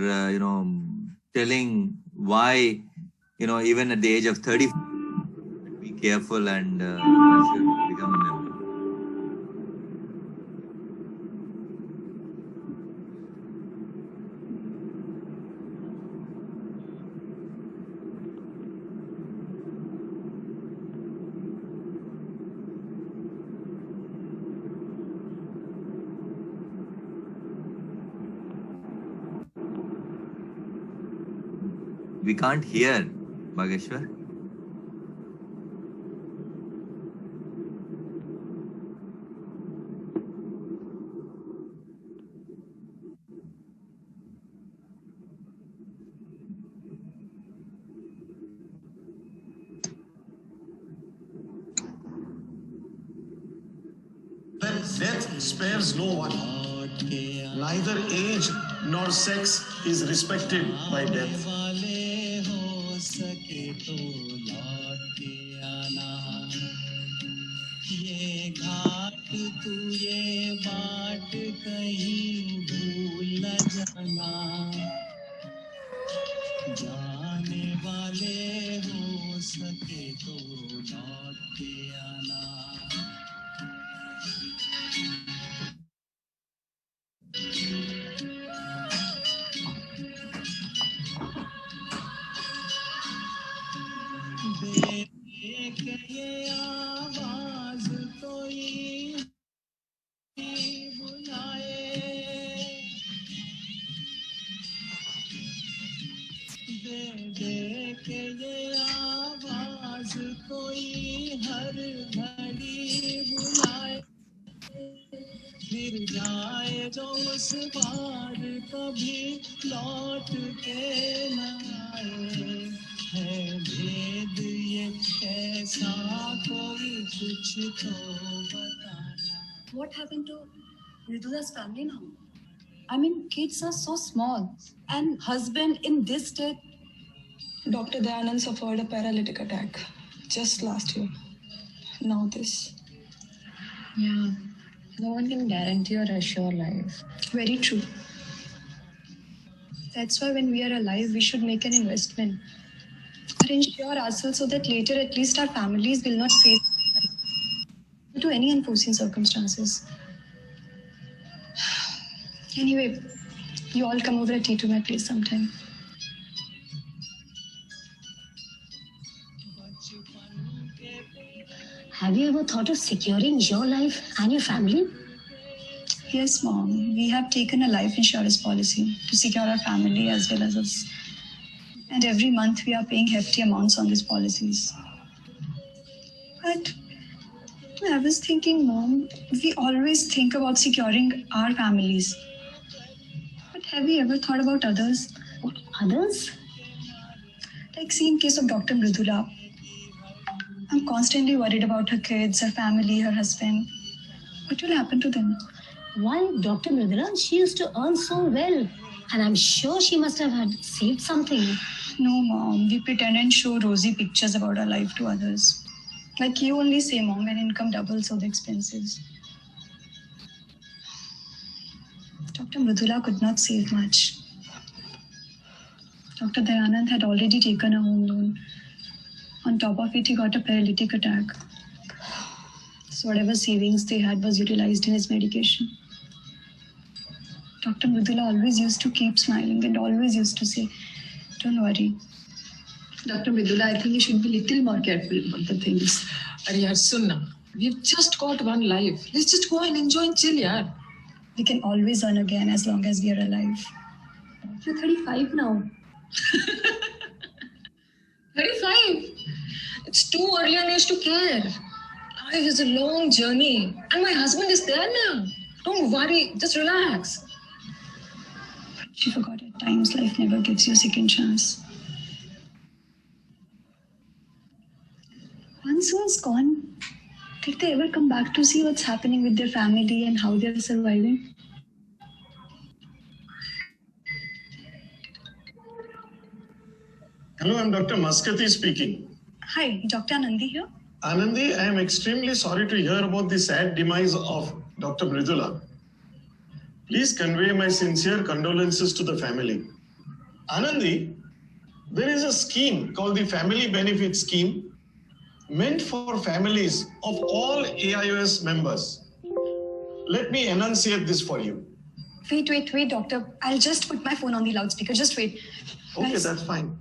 Speaker 3: telling why, even at the age of 30, be careful and should become a member. We can't hear, Bhageshwar.
Speaker 10: Death spares no one. Neither age nor sex is respected by death.
Speaker 11: What happened to Ridula's family now? I mean, kids are so small, and husband in this state.
Speaker 12: Dr. Dayanand suffered a paralytic attack just last year. Now this.
Speaker 11: Yeah, no one can guarantee or assure life.
Speaker 12: Very true. That's why when we are alive, we should make an investment. but ensure ourselves so that later at least our families will not face to any unforeseen circumstances. Anyway, you all come over a tea to my place sometime.
Speaker 11: Have you ever thought of securing your life and your family?
Speaker 12: Yes, Mom. We have taken a life insurance policy to secure our family as well as us. And every month we are paying hefty amounts on these policies. But I was thinking, Mom, we always think about securing our families. But have we ever thought about others?
Speaker 11: Others?
Speaker 12: Like, see, in case of Dr. Mridula, I'm constantly worried about her kids, her family, her husband. What will happen to them?
Speaker 11: Why, Dr. Mridula, she used to earn so well. And I'm sure she must have had saved something.
Speaker 12: No, Mom. We pretend and show rosy pictures about our life to others. Like you only say, Mom, when income doubles, so the expenses. Dr. Mridula could not save much. Dr. Dayanand had already taken a home loan. On top of it, he got a paralytic attack. So whatever savings they had was utilized in his medication. Dr. Mridula always used to keep smiling and always used to say, don't worry.
Speaker 13: Dr. Mridula, I think you should be a little more careful about the things. Arya, Sunna, we've just got one life. Let's just go and enjoy and chill, yaar.
Speaker 12: We can always earn again as long as we are alive.
Speaker 11: You're 35 now.
Speaker 13: 35? It's too early an age to care. Life is a long journey. And my husband is there now. Don't worry, just relax.
Speaker 12: She forgot at times life never gives you a second chance. Once one's gone, did they ever come back to see what's happening with their family and how they're surviving?
Speaker 10: Hello, I'm Dr. Maskati speaking.
Speaker 12: Hi, Dr. Anandi here.
Speaker 10: Anandi, I am extremely sorry to hear about the sad demise of Dr. Mridula. Please convey my sincere condolences to the family. Anandi, there is a scheme called the Family Benefit Scheme meant for families of all AIOS members. Let me enunciate this for you.
Speaker 12: Wait, doctor. I'll just put my phone on the loudspeaker. Just wait.
Speaker 10: Okay,
Speaker 12: Guys.
Speaker 10: that's fine.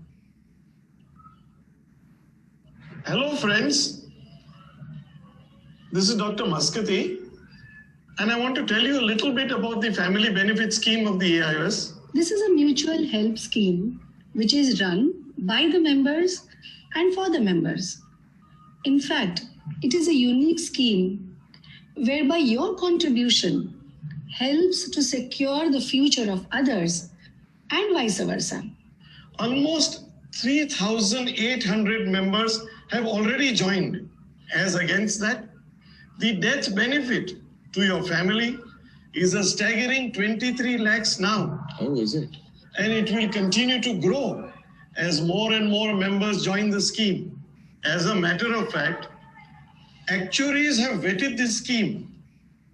Speaker 10: Hello, friends. This is Dr. Maskati, and I want to tell you a little bit about the Family Benefit Scheme of the AIOS.
Speaker 11: This is a mutual help scheme which is run by the members and for the members. In fact, it is a unique scheme whereby your contribution helps to secure the future of others and vice versa.
Speaker 10: Almost 3,800 members have already joined. As against that, the death benefit to your family is a staggering 23 lakhs now.
Speaker 4: Oh, is it?
Speaker 10: And it will continue to grow as more and more members join the scheme. As a matter of fact, actuaries have vetted this scheme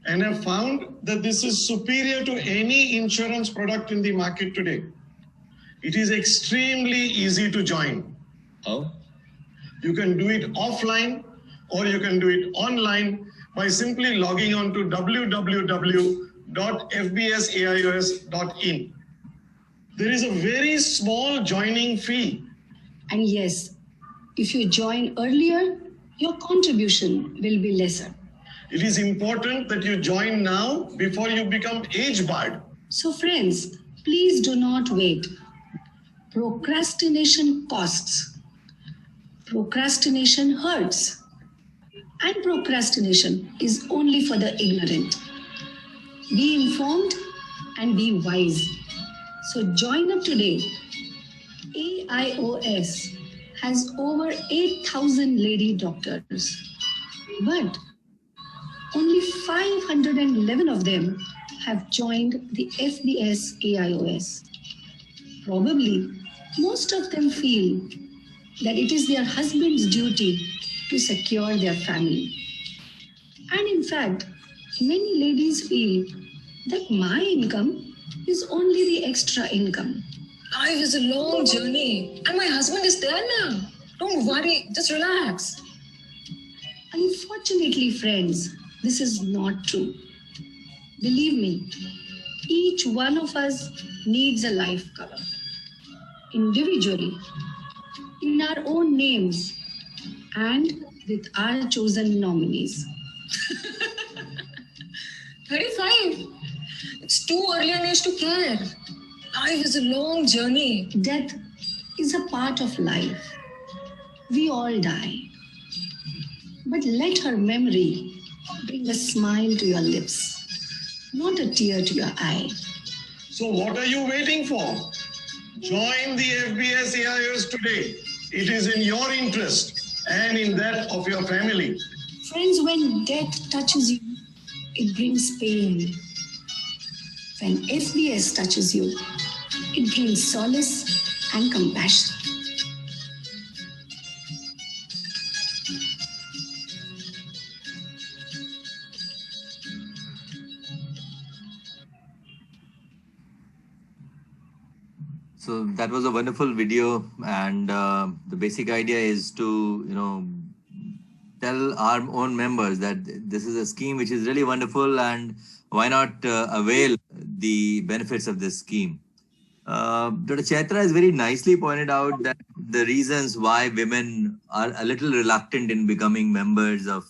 Speaker 10: and have found that this is superior to any insurance product in the market today. It is extremely easy to join.
Speaker 4: Oh?
Speaker 10: You can do it offline or you can do it online by simply logging on to www.fbsaios.in. There is a very small joining fee.
Speaker 11: And yes, if you join earlier, your contribution will be lesser.
Speaker 10: It is important that you join now before you become age barred.
Speaker 11: So friends, please do not wait. Procrastination costs. Procrastination hurts. And procrastination is only for the ignorant. Be informed and be wise. So join up today. AIOS has over 8,000 lady doctors, but only 511 of them have joined the FBS AIOS. Probably most of them feel that it is their husband's duty to secure their family. And in fact, many ladies feel that my income is only the extra income.
Speaker 13: Life is a long journey. And my husband is there now. Don't worry, just relax.
Speaker 11: Unfortunately, friends, this is not true. Believe me, each one of us needs a life cover. Individually, in our own names, and with our chosen nominees.
Speaker 13: 35. It's too early an age to care. Life is a long journey.
Speaker 11: Death is a part of life. We all die. But let her memory bring a smile to your lips, not a tear to your eye.
Speaker 10: So what are you waiting for? Join the FBS AIOS today. It is in your interest and in that of your family.
Speaker 11: Friends, when death touches you, it brings pain. When FBS touches you, it brings solace and compassion.
Speaker 3: So that was a wonderful video, and the basic idea is to, tell our own members that this is a scheme which is really wonderful, and why not avail the benefits of this scheme. Dr. Chaitra has very nicely pointed out that the reasons why women are a little reluctant in becoming members of,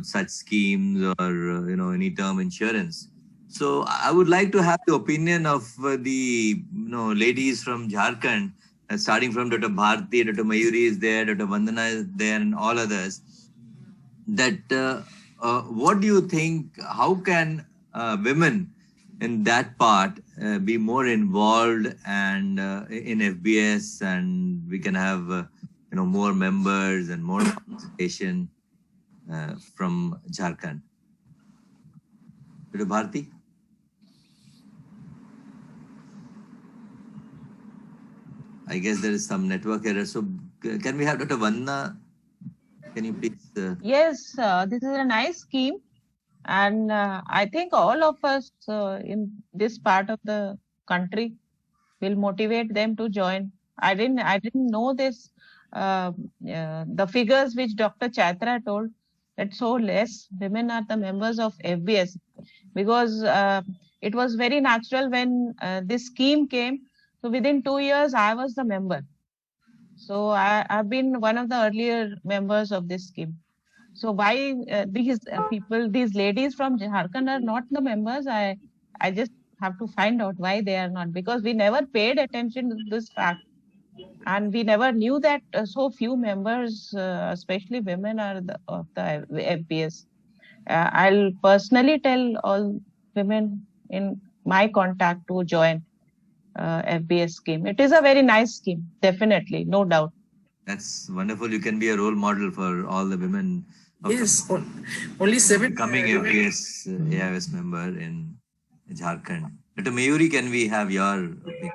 Speaker 3: such schemes or, any term insurance. So I would like to have the opinion of the ladies from Jharkhand, starting from Dr. Bharti, Dr. Mayuri is there, Dr. Vandana is there, and all others. That what do you think? How can women in that part be more involved and in FBS, and we can have more members and more participation from Jharkhand? Dr. Bharti? I guess there is some network error. So can we have Dr. Vandana? Can you please?
Speaker 14: Yes, this is a nice scheme. And I think all of us in this part of the country will motivate them to join. I didn't know this, the figures which Dr. Chaitra told, that so less women are the members of FBS, because it was very natural when this scheme came. So within 2 years, I was the member. So I've been one of the earlier members of this scheme. So why these people, these ladies from Jharkhand are not the members? I just have to find out why they are not, because we never paid attention to this fact. And we never knew that so few members, especially women, are of the FBS. I'll personally tell all women in my contact to join FBS scheme. It is a very nice scheme, definitely, no doubt.
Speaker 3: That's wonderful. You can be a role model for all the women.
Speaker 8: Yes, only 7
Speaker 3: becoming FBS AIOS member in Jharkhand. Dr. Mayuri, can we have your opinion?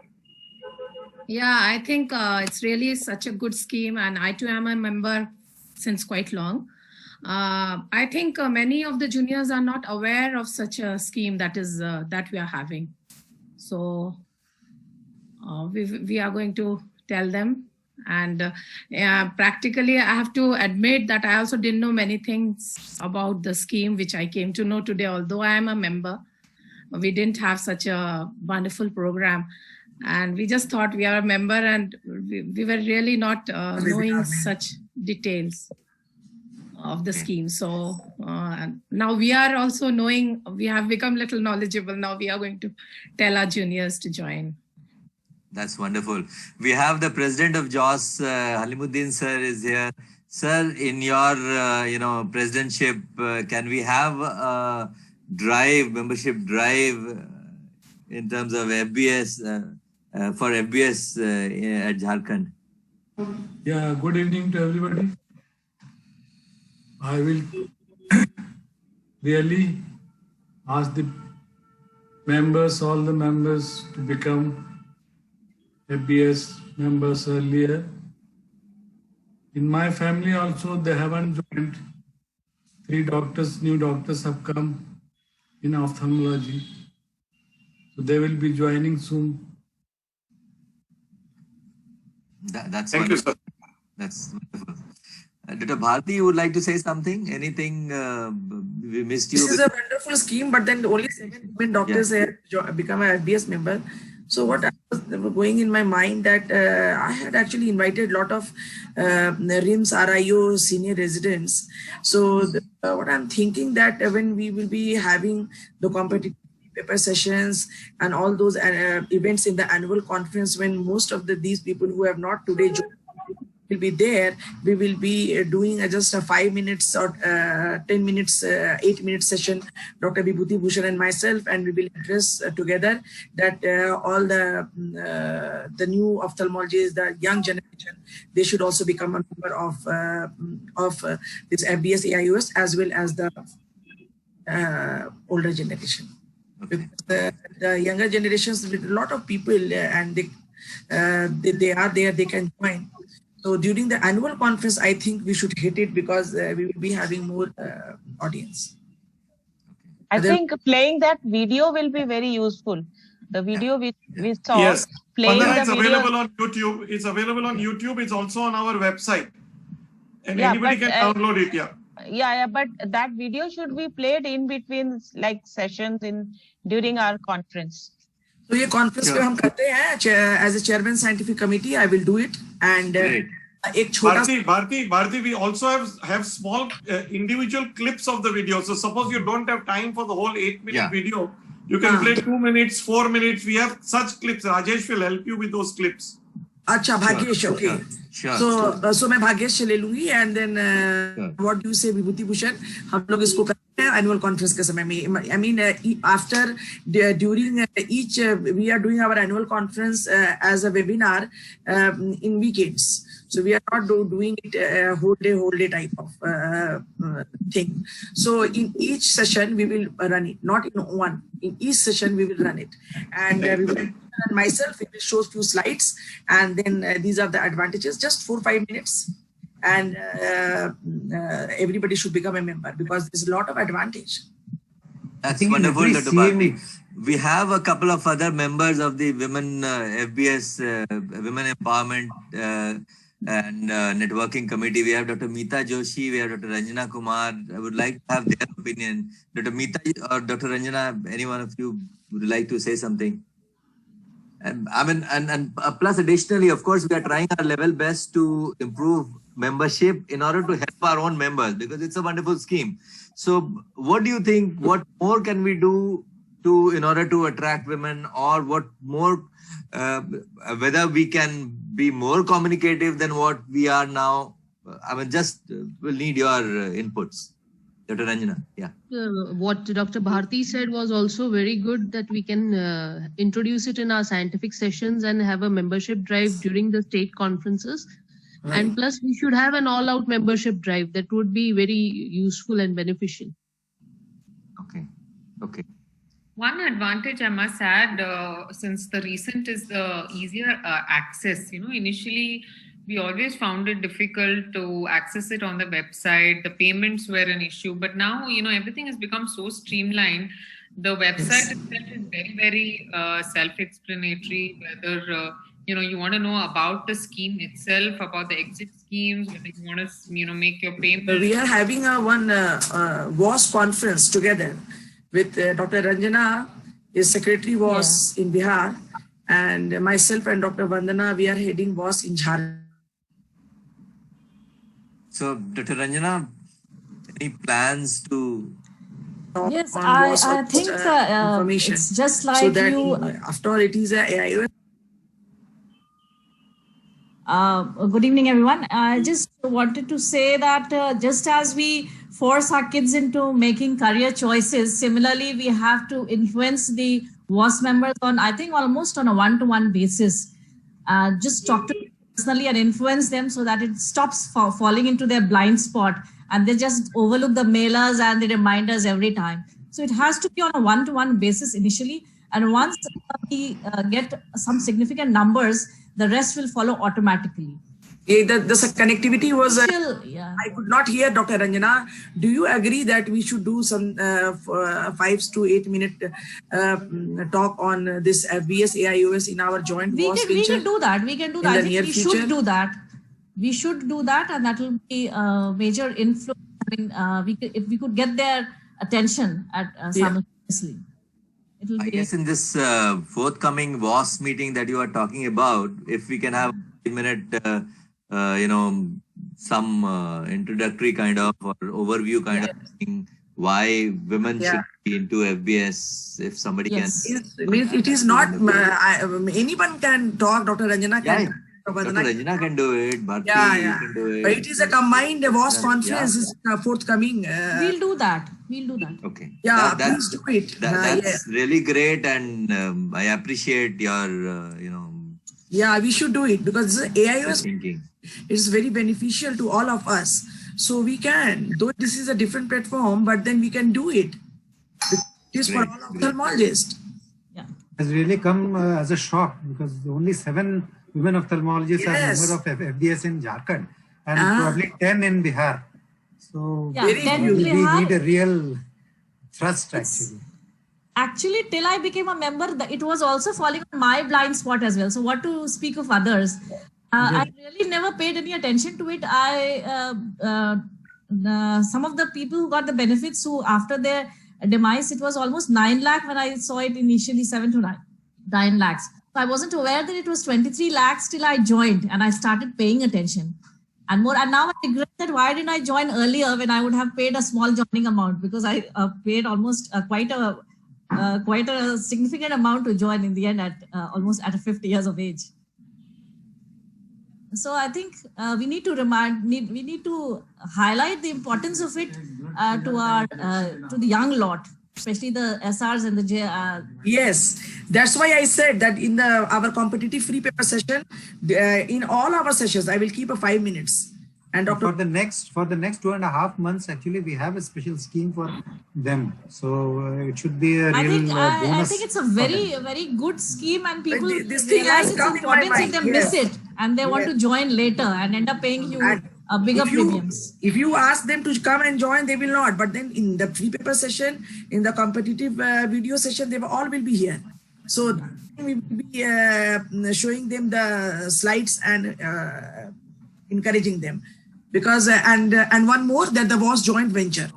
Speaker 15: Yeah, I think it's really such a good scheme, and I too am a member since quite long. I think many of the juniors are not aware of such a scheme that we are having. So we are going to tell them. And practically, I have to admit that I also didn't know many things about the scheme, which I came to know today. Although I am a member, we didn't have such a wonderful program. And we just thought we are a member, and we were really not knowing such details of the scheme. So now we are also knowing, we have become a little knowledgeable. Now we are going to tell our juniors to join.
Speaker 3: That's wonderful. We have the president of JOS, Halimuddin sir, is here. Sir, in your presidentship, can we have a membership drive in terms of FBS, for FBS at Jharkhand?
Speaker 16: Yeah, good evening to everybody. I will really ask the members, all the members, to become FBS members earlier. In my family also, they haven't joined. 3 doctors, new doctors have come in ophthalmology. So they will be joining soon.
Speaker 3: That's
Speaker 1: Thank you, sir.
Speaker 3: That's wonderful. Dr. Bharti, you would like to say something? Anything we missed you?
Speaker 8: This is a wonderful scheme, but then only 7 women doctors have become a FBS member. So what was going in my mind that I had actually invited a lot of RIMS RIO senior residents. So what I'm thinking that when we will be having the competitive paper sessions and all those events in the annual conference, when most of these people who have not today joined will be there, we will be doing just a 5 minutes or 10 minutes, 8-minute session, Dr. Vibhuti Bhushan and myself, and we will address together that all the new ophthalmologists, the young generation, they should also become a member of this FBS AIOS as well as the older generation.
Speaker 3: Okay.
Speaker 8: Because the younger generations, with a lot of people, and they are there, they can join. So during the annual conference, I think we should hit it because we will be having more audience.
Speaker 14: I think playing that video will be very useful. The video we saw.
Speaker 1: Yes.
Speaker 14: Playing
Speaker 1: Vandana,
Speaker 14: the
Speaker 1: it's
Speaker 14: video.
Speaker 1: available on YouTube. It's available on YouTube. It's also on our website. And anybody can download it,
Speaker 14: Yeah, but that video should be played in between like sessions during our conference.
Speaker 8: So ये conference पे हम करते हैं as a chairman scientific committee. I will do it and एक छोटा
Speaker 1: Bharti, we also have small individual clips of the video. So suppose you don't have time for the whole 8-minute video, you can play 2 minutes, 4 minutes. We have such clips. Rajesh will help you with those clips.
Speaker 8: अच्छा Bhagyesh, okay.
Speaker 3: Sure.
Speaker 8: So मैं भाग्येश से ले लूंगी and then what do you say Vibhuti Bhushan? हम लोग इसको करते हैं annual conference के समय में. I mean after during each we are doing our annual conference as a webinar in weekends. So we are not doing it whole day type of thing. So in each session we will run it, not in one. In each session we will run it, and we will. And myself, it will show few slides, and then these are the advantages. Just 4-5 minutes, and everybody should become a member because there's a lot of advantage.
Speaker 3: That's wonderful, Dr. Bharti. We have a couple of other members of the Women FBS Women Empowerment and Networking Committee. We have Dr. Meeta Joshi, we have Dr. Ranjana Kumar. I would like to have their opinion. Dr. Meeta or Dr. Ranjana, any one of you would like to say something? And I mean, and plus additionally, of course, we are trying our level best to improve membership in order to help our own members because it's a wonderful scheme. So what do you think, what more can we do in order to attract women, or what more, whether we can be more communicative than what we are now? I mean, just we'll need your inputs. Dr. Ranjana, yeah.
Speaker 17: What Dr. Bharti said was also very good, that we can introduce it in our scientific sessions and have a membership drive during the state conferences. Right. And plus we should have an all-out membership drive that would be very useful and beneficial.
Speaker 3: Okay.
Speaker 9: One advantage I must add, since the recent is the easier access, initially we always found it difficult to access it on the website. The payments were an issue, but now, everything has become so streamlined. The website itself is very, very self-explanatory, whether, you want to know about the scheme itself, about the exit schemes, whether you want to, make your payment.
Speaker 8: We are having one WAS conference together with Dr. Ranjana, his secretary was in Bihar, and myself and Dr. Vandana, we are heading WAS in Jharkhand.
Speaker 3: So, Dr. Ranjana, any plans to?
Speaker 18: Yes, I think it's just like
Speaker 8: so that
Speaker 18: you.
Speaker 8: After all, it is a AIOS.
Speaker 18: Good evening, everyone. I just wanted to say that just as we force our kids into making career choices, similarly, we have to influence the WAS members on, I think, almost on a one-to-one basis. Just talk to them personally and influence them so that it stops falling into their blind spot and they just overlook the mailers and the reminders every time. So it has to be on a one-to-one basis initially. And once we get some significant numbers, the rest will follow automatically.
Speaker 8: The connectivity was, I could not hear Dr. Ranjana. Do you agree that we should do some 5 to 8 minute talk on this FBS AIOS in our joint WAS
Speaker 18: We can do that. We can do that. I think we should do that. we should do that, and that will be a major influence. I mean, if we could get their attention at simultaneously.
Speaker 3: I guess in this forthcoming WAS meeting that you are talking about, if we can have a minute, some introductory kind of or overview kind of thing, why women should be into FBS, if somebody can.
Speaker 8: It is not, anyone can talk, Dr. Ranjana can.
Speaker 3: Dr. Ranjana can do it, Bharti you can do it.
Speaker 8: But it is a combined WAS conference is forthcoming.
Speaker 18: We'll do that.
Speaker 3: Okay.
Speaker 8: Yeah, please do it.
Speaker 3: That's really great, and I appreciate your,
Speaker 8: Yeah, we should do it because AIOS
Speaker 3: thinking.
Speaker 8: Is very beneficial to all of us. So we can, though this is a different platform, but then we can do it. It is for all ophthalmologists.
Speaker 2: It has really come as a shock because only 7 women ophthalmologists are members of FBS in Jharkhand and probably 10 in Bihar. So we need a real thrust actually.
Speaker 18: Actually, till I became a member, it was also falling on my blind spot as well. So what to speak of others? I really never paid any attention to it. Some of the people who got the benefits, who after their demise, it was almost 9 lakh when I saw it initially, 7 to 9 lakhs. So I wasn't aware that it was 23 lakhs till I joined and I started paying attention. And now I regret that why didn't I join earlier when I would have paid a small joining amount, because I paid almost quite a significant amount to join in the end at almost at 50 years of age. So I think we need to highlight the importance of it to the young lot, especially the SRs and the
Speaker 8: Yes, that's why I said that in our competitive free paper session, in all our sessions, I will keep 5 minutes. And
Speaker 2: for the next 2.5 months, actually, we have a special scheme for them. So it should be a real bonus.
Speaker 18: I think it's a very good scheme, and people realize its importance if they miss it and they want to join later and end up paying you bigger premiums.
Speaker 8: If you ask them to come and join, they will not. But then in the free paper session, in the competitive video session, they all will be here. So we will be showing them the slides and encouraging them. Because and one more, that the WAS joint venture.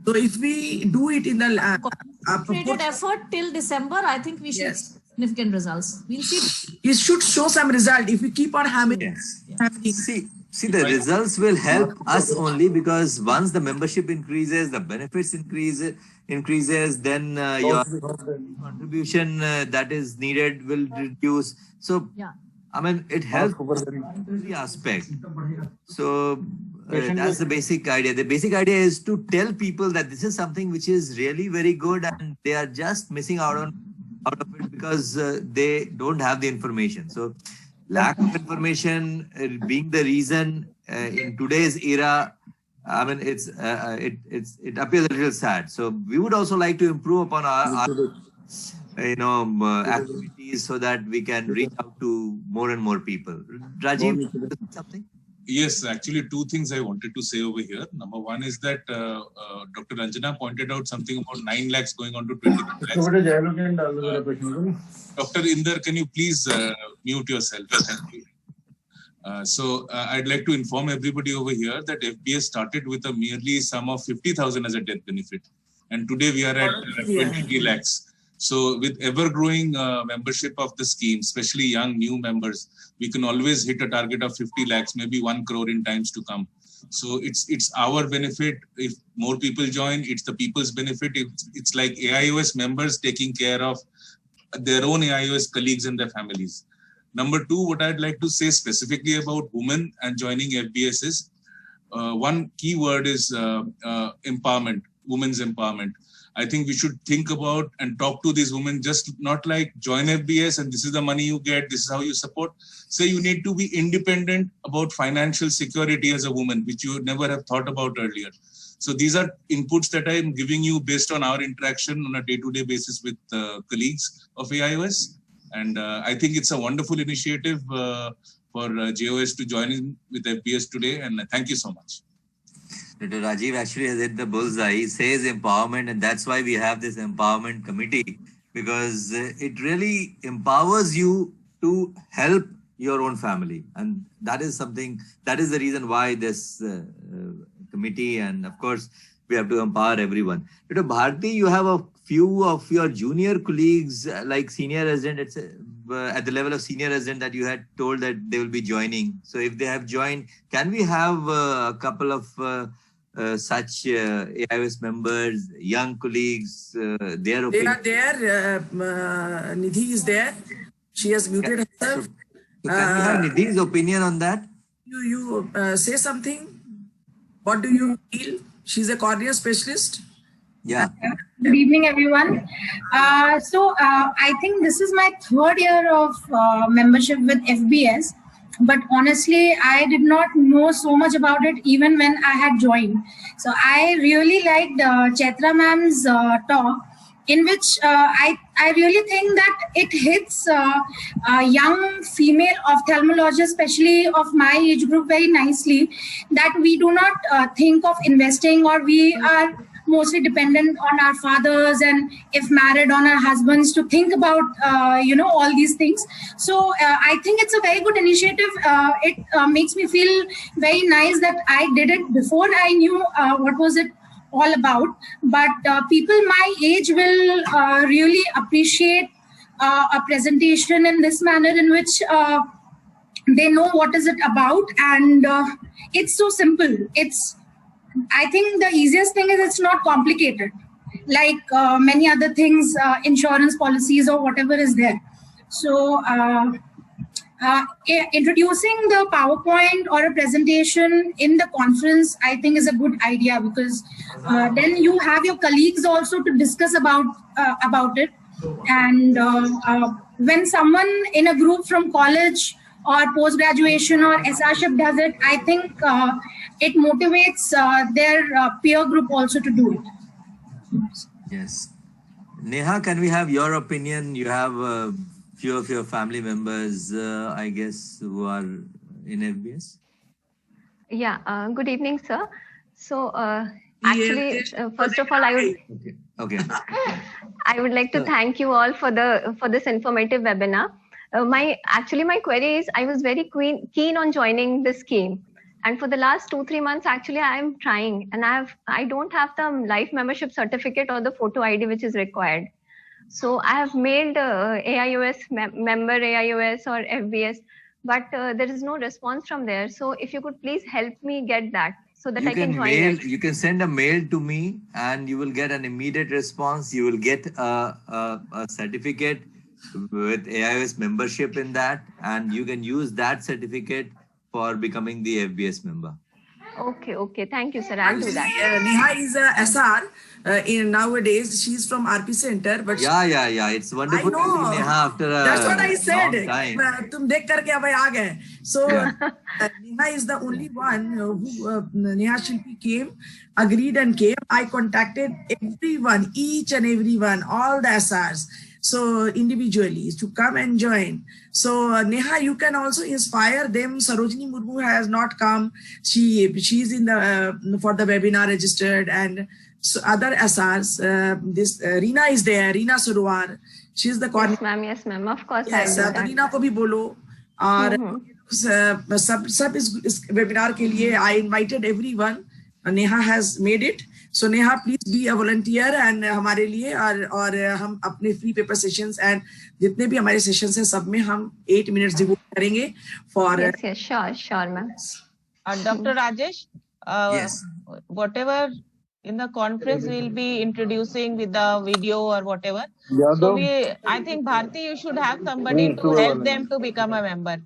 Speaker 8: So if we do it in the
Speaker 18: concentrated effort till December, I think we should see significant results. We'll see.
Speaker 8: It should show some result if we keep on having.
Speaker 3: See, the results will help us only because once the membership increases, the benefits increases, then your contribution that is needed will reduce. So, I mean, it helps every aspect. So that's the basic idea. The basic idea is to tell people that this is something which is really very good, and they are just missing out of it because they don't have the information. So lack of information being the reason in today's era, I mean, it appears a little sad. So we would also like to improve upon our activities so that we can reach out to more and more people. Rajiv, something?
Speaker 19: Yes, actually, 2 things I wanted to say over here. Number one is that Dr. Ranjana pointed out something about 9 lakhs going on to 20 lakhs. Dr. Inder, can you please mute yourself? Thank you. So I'd like to inform everybody over here that FBS started with a merely sum of 50,000 as a death benefit. And today we are at 23 lakhs. So with ever-growing membership of the scheme, especially young new members, we can always hit a target of 50 lakhs, maybe 1 crore in times to come. So it's our benefit. If more people join, it's the people's benefit. It's like AIOS members taking care of their own AIOS colleagues and their families. Number 2, what I'd like to say specifically about women and joining FBS is, one key word is empowerment, women's empowerment. I think we should think about and talk to these women, just not like join FBS and this is the money you get, this is how you support. Say you need to be independent about financial security as a woman, which you would never have thought about earlier. So these are inputs that I am giving you based on our interaction on a day-to-day basis with colleagues of AIOS. And I think it's a wonderful initiative for JOS to join in with FBS today. And thank you so much.
Speaker 3: Dr. Rajiv actually has hit the bullseye. He says empowerment, and that's why we have this empowerment committee, because it really empowers you to help your own family. And that is something, that is the reason why this committee, and of course, we have to empower everyone. Dr. Bharti, you have a few of your junior colleagues, like senior resident, at the level of senior resident, that you had told that they will be joining. So if they have joined, can we have a couple of such AIOS members, young colleagues, their opinion?
Speaker 8: They are there. Nidhi is there. She has muted herself.
Speaker 3: So can we have Nidhi's opinion on that?
Speaker 8: You say something. What do you feel? She's a cornea specialist.
Speaker 3: Yeah.
Speaker 20: Good evening, everyone. I think this is my third year of membership with FBS. But honestly, I did not know so much about it even when I had joined. So I really liked Chaitra ma'am's talk, in which I really think that it hits young female ophthalmologists, especially of my age group, very nicely, that we do not think of investing, or we are mostly dependent on our fathers, and if married, on our husbands, to think about all these things. So I think it's a very good initiative. It makes me feel very nice that I did it before I knew what was it all about. But people my age will really appreciate a presentation in this manner, in which they know what is it about, and it's so simple. I think the easiest thing is it's not complicated, like many other things, insurance policies or whatever is there. So introducing the PowerPoint or a presentation in the conference, I think, is a good idea, because then you have your colleagues also to discuss about it. And when someone in a group from college or post-graduation or SRship does it, I think it motivates their peer group also to do it.
Speaker 3: Yes. Neha, can we have your opinion? You have a few of your family members, I guess, who are in FBS.
Speaker 21: Yeah, good evening, sir. So actually, first of all, I would I would like to thank you all for this informative webinar. My query is, I was very keen on joining this scheme, and for the last 2-3 months, actually, I am trying, and I don't have the life membership certificate or the photo ID which is required. So I have mailed AIOS member AIOS or FBS, but there is no response from there. So if you could please help me get that, so that I can join it.
Speaker 3: You can send a mail to me, and you will get an immediate response. You will get a certificate with AIOS membership in that, and you can use that certificate for becoming the FBS member.
Speaker 21: Okay. Thank you, sir. I'll do that.
Speaker 8: Neha is a SR in nowadays. She's from RP Center, but
Speaker 3: yeah. It's wonderful to see Neha after a
Speaker 8: that's what I said.
Speaker 3: Tum
Speaker 8: dekh karke ab aa gaye. So Neha is the only one who Neha Shilpi came, agreed and came. I contacted everyone, each and everyone, all the SRs. So individually to come and join. So Neha, you can also inspire them. Sarojini Murmu has not come. She's in the for the webinar registered, and so other SRs. This Reena is there. Reena Surwar. She's the coordinator.
Speaker 21: Yes, ma'am. Of course,
Speaker 8: yes,
Speaker 21: I'll do that.
Speaker 8: Reena ko bhi bolo. और सब इस webinar के लिए I invited everyone. Neha has made it. So Neha, please be a volunteer and हमारे लिए और हम अपने free paper sessions and जितने भी हमारे sessions हैं सब में हम 8 minutes devote करेंगे for.
Speaker 21: Yes, sure, ma'am.
Speaker 14: Dr. Rajesh,
Speaker 3: yes.
Speaker 14: Whatever in the conference we'll be introducing with the video or whatever. So I think Bharti, you should have somebody to help them to become a member.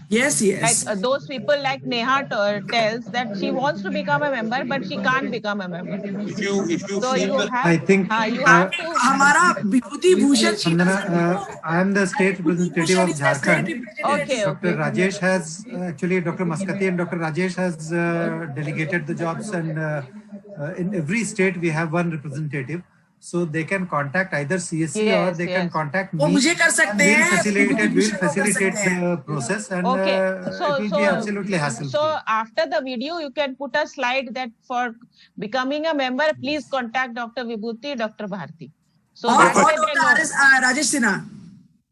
Speaker 8: Yes.
Speaker 14: Like those people like Neha tells that she wants to become a member, but she can't become a member.
Speaker 19: If you
Speaker 14: so you have,
Speaker 2: I think
Speaker 14: you have to.
Speaker 8: हमारा Vibhuti Bhushan.
Speaker 2: I am the state representative of Jharkhand.
Speaker 14: Okay.
Speaker 2: Dr. Rajesh has actually Dr. Maskati and Dr. Rajesh has delegated the jobs, and in every state we have one representative. So they can contact either CSC or they can contact me.
Speaker 8: मुझे कर सकते हैं.
Speaker 2: We'll facilitate the process, and it will be absolutely hassle.
Speaker 14: So after the video, you can put a slide that for becoming a member, please contact Dr. Vibhuti, Dr. Bharti. So
Speaker 8: Rajesh Sinha.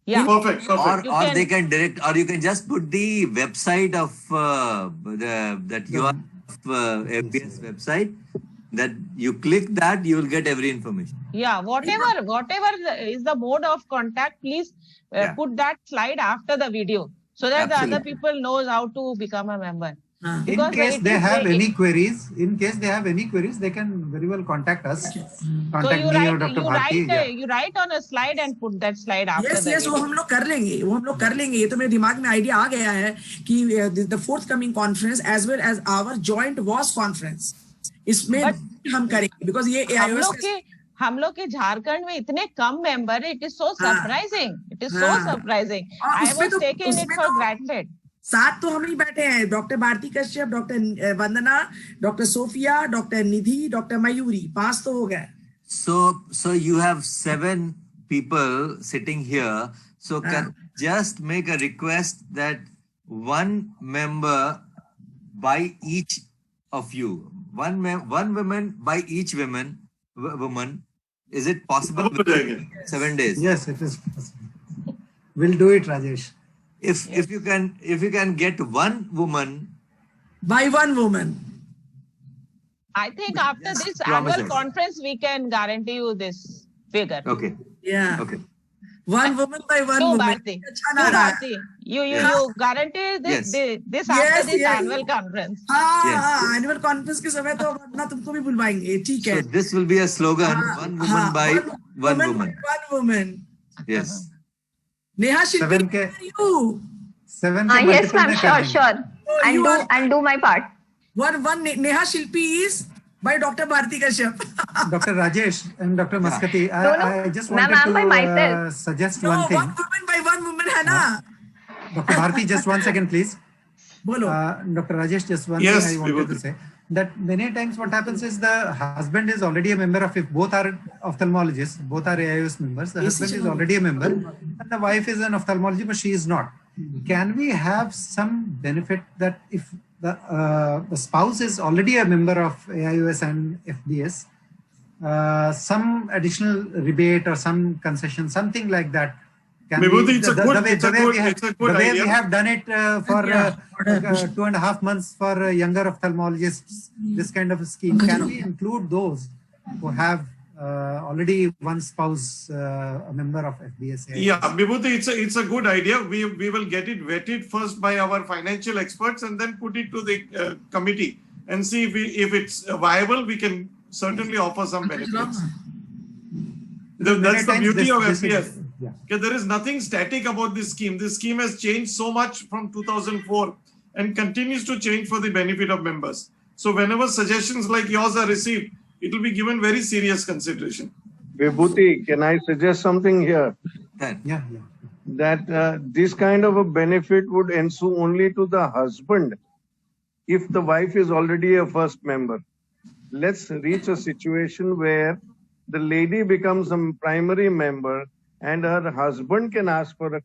Speaker 14: Yeah.
Speaker 1: Perfect. Perfect.
Speaker 3: Or they can direct, or you can just put the website of that URL of FBS website. That you click that, you will get every information.
Speaker 14: Yeah, whatever is the mode of contact, please put that slide after the video so that the other people knows how to become a member.
Speaker 2: In case they have any queries, they can very well contact us. Contact me or Dr. Bharti.
Speaker 14: You write on a slide and put that slide after the
Speaker 8: Yes,
Speaker 14: video.
Speaker 8: वो हम लोग कर लेंगे ये तो मेरे दिमाग में आइडिया आ गया है कि the forthcoming conference as well as our joint WAS conference इसमें हम करेंगे because ये
Speaker 14: हम लोग के झारखंड में इतने कम मेंबर है. It is so surprising. It is so surprising. I was taking it for granted.
Speaker 8: साथ तो हम ही बैठे हैं. डॉक्टर भारती कश्यप, डॉक्टर वंदना, डॉक्टर सोफिया, डॉक्टर निधि, डॉक्टर मयूरी, 5 तो हो गए.
Speaker 3: So you have 7 people sitting here. So can just make a request that one member by each of you, one woman by each woman. Is it possible? 7 days.
Speaker 2: Yes, it is possible. We'll do it, Rajesh.
Speaker 3: If you can get one woman
Speaker 8: by one woman,
Speaker 14: I think after this annual conference we can guarantee you this figure.
Speaker 3: Okay.
Speaker 8: Yeah.
Speaker 3: Okay.
Speaker 8: One woman by one woman.
Speaker 14: Bharti. You guarantee this this after this annual conference.
Speaker 8: Annual conference के समय तो वरना तुमको भी बुलवाएंगे. ठीक है.
Speaker 3: So this will be a slogan. One woman by one woman.
Speaker 8: One woman.
Speaker 3: Yes.
Speaker 8: Neha Shilpi, where are you?
Speaker 2: 7
Speaker 21: yes, ma'am. Sure. I'll do my part.
Speaker 8: One Neha Shilpi is by Dr. Bharti Kashyap.
Speaker 2: Dr. Rajesh and Dr. Maskati, I just
Speaker 21: Ma'am,
Speaker 2: wanted
Speaker 21: I'm by myself.
Speaker 2: to suggest one thing.
Speaker 8: One woman by one woman है ना.
Speaker 2: Dr. Bharti, just 1 second, please.
Speaker 8: Bolo.
Speaker 2: Dr. Rajesh, just one thing I wanted to say. That many times what happens is the husband is already a member of, if both are ophthalmologists, both are AIOS members, the husband is already a member and the wife is an ophthalmologist, but she is not. Can we have some benefit that if the spouse is already a member of AIOS and FBS, some additional rebate or some concession, something like that? Can the way we have done it for 2.5 months for younger ophthalmologists, this kind of a scheme, can we include those who have already one spouse a member of FBS?
Speaker 1: Yeah, Vibhuti, it's a good idea. We will get it vetted first by our financial experts and then put it to the committee and see if it's viable. We can certainly offer some benefits. That's the beauty of FBS. Okay, there is nothing static about this scheme. This scheme has changed so much from 2004 and continues to change for the benefit of members. So whenever suggestions like yours are received, it will be given very serious consideration.
Speaker 5: Vibhuti, can I suggest something here?
Speaker 2: Yeah.
Speaker 5: That this kind of a benefit would ensue only to the husband if the wife is already a first member. Let's reach a situation where the lady becomes a primary member and her husband can ask for a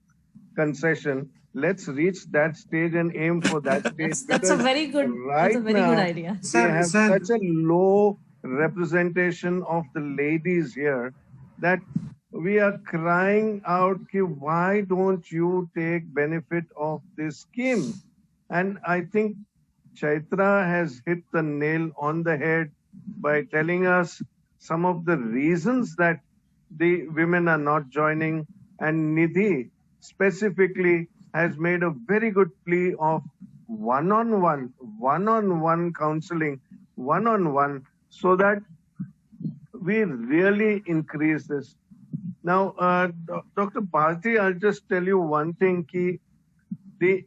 Speaker 5: concession. Let's reach that stage and aim for that stage.
Speaker 18: That's a very good.
Speaker 5: Right
Speaker 18: that's a very
Speaker 5: now,
Speaker 18: good idea.
Speaker 5: We have such a low representation of the ladies here that we are crying out, why don't you take benefit of this scheme? And I think Chaitra has hit the nail on the head by telling us some of the reasons that the women are not joining, and Nidhi specifically has made a very good plea of one-on-one counseling, one-on-one, so that we really increase this. Now, Dr. Bharti, I'll just tell you one thing, the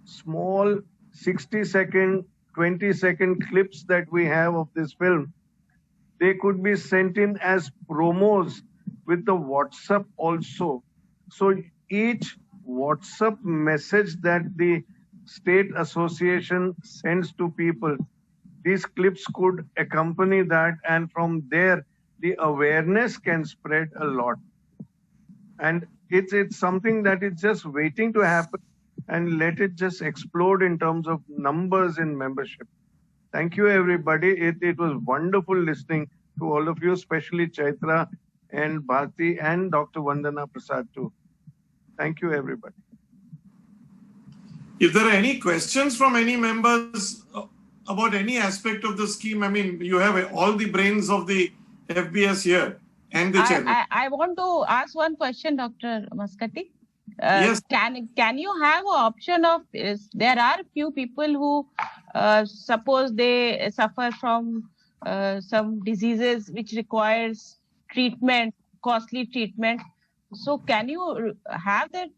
Speaker 5: small 60-second, 20-second clips that we have of this film, they could be sent in as promos with the WhatsApp also. So each WhatsApp message that the state association sends to people, these clips could accompany that, and from there the awareness can spread a lot. And it's something that is just waiting to happen, and let it just explode in terms of numbers in membership. Thank you, everybody. It was wonderful listening to all of you, especially Chaitra and Bharti and Dr. Vandana Prasad too. Thank you, everybody.
Speaker 1: If there are any questions from any members about any aspect of the scheme, I mean, you have all the brains of the FBS here and the chairman.
Speaker 14: I want to ask one question, Dr. Maskati.
Speaker 1: Yes.
Speaker 14: Can you have an option of there are few people who suppose they suffer from some diseases which requires treatment, costly treatment. So can you have that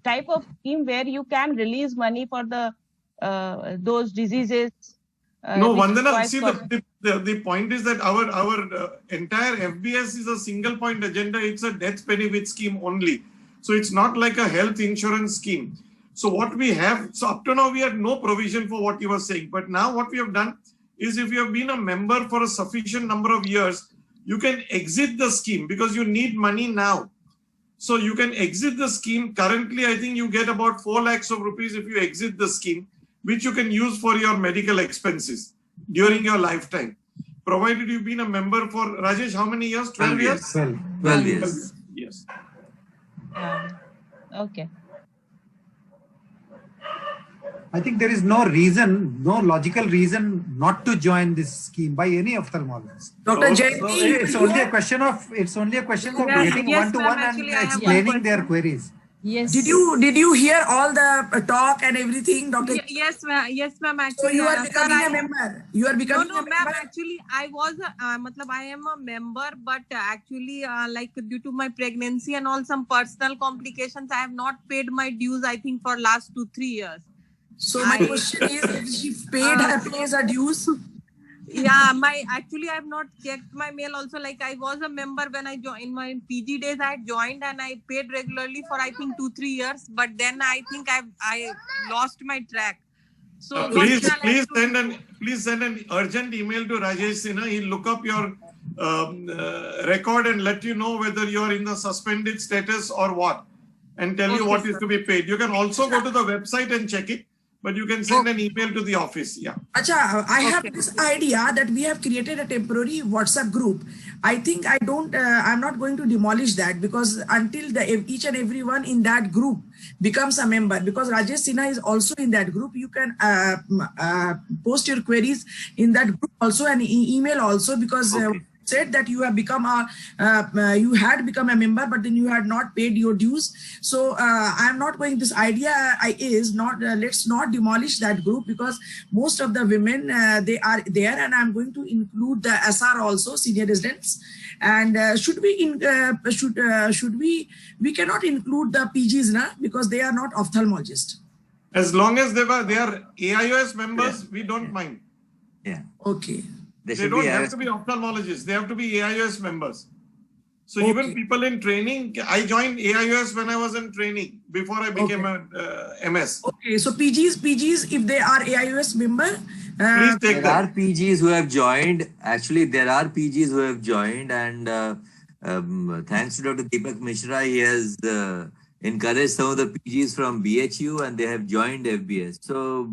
Speaker 14: type of scheme where you can release money for the those diseases?
Speaker 1: No, Vandana, see the point is that our entire FBS is a single point agenda. It's a death benefit scheme only. So it's not like a health insurance scheme. So what we have, so up to now we had no provision for what you were saying. But now what we have done is if you have been a member for a sufficient number of years, you can exit the scheme because you need money now. So you can exit the scheme. Currently, I think you get about 4 lakhs of rupees if you exit the scheme, which you can use for your medical expenses during your lifetime. Provided you've been a member for, Rajesh, how many years? 12 years?
Speaker 3: 12 years.
Speaker 1: Yes.
Speaker 14: Okay.
Speaker 2: I think there is no reason, no logical reason not to join this scheme by any ophthalmologist.
Speaker 8: Dr. Jayanti,
Speaker 2: It's only a question of getting one-to-one and explaining their queries.
Speaker 18: Yes.
Speaker 8: Did you hear all the talk and everything, Dr.
Speaker 6: Yes, ma'am. Yes, ma'am. Actually,
Speaker 8: So you are becoming a member. You are becoming
Speaker 6: no,
Speaker 8: a
Speaker 6: ma'am.
Speaker 8: member.
Speaker 6: Actually, I was, I am a member, but actually, like due to my pregnancy and all some personal complications, I have not paid my dues. I think for last 2-3 years.
Speaker 8: So my question is, she pays her dues.
Speaker 6: Yeah, actually I have not checked my mail also. Like I was a member when I joined in my PG days. I had joined and I paid regularly for I think 2-3 years. But then I think I lost my track. So
Speaker 1: please send an urgent email to Rajesh Sinha. He'll look up your record and let you know whether you are in the suspended status or what, and tell you what is to be paid. You can also go to the website and check it. But you can send an email to the office. Yeah.
Speaker 8: Acha, I have this idea that we have created a temporary WhatsApp group. I think I'm not going to demolish that because until each and everyone in that group becomes a member, because Rajesh Sinha is also in that group, you can post your queries in that group also and email also, because said that you have become you had become a member, but then you had not paid your dues. So I'm not going. This idea is not. Let's not demolish that group because most of the women they are there, and I'm going to include the SR also, senior residents. And should we? We cannot include the PGs now because they are not ophthalmologists.
Speaker 1: As long as they are AIOS members, we don't mind.
Speaker 3: Yeah.
Speaker 8: Okay.
Speaker 1: They don't have to be ophthalmologists. They have to be AIOS members. So even people in training, I joined AIOS when I was in training before I became a MS.
Speaker 8: Okay, so PGs, if they are AIOS member,
Speaker 1: please take
Speaker 3: there are PGs who have joined. Actually, there are PGs who have joined, and thanks to Dr. Deepak Mishra, he has encouraged some of the PGs from BHU, and they have joined FBS. So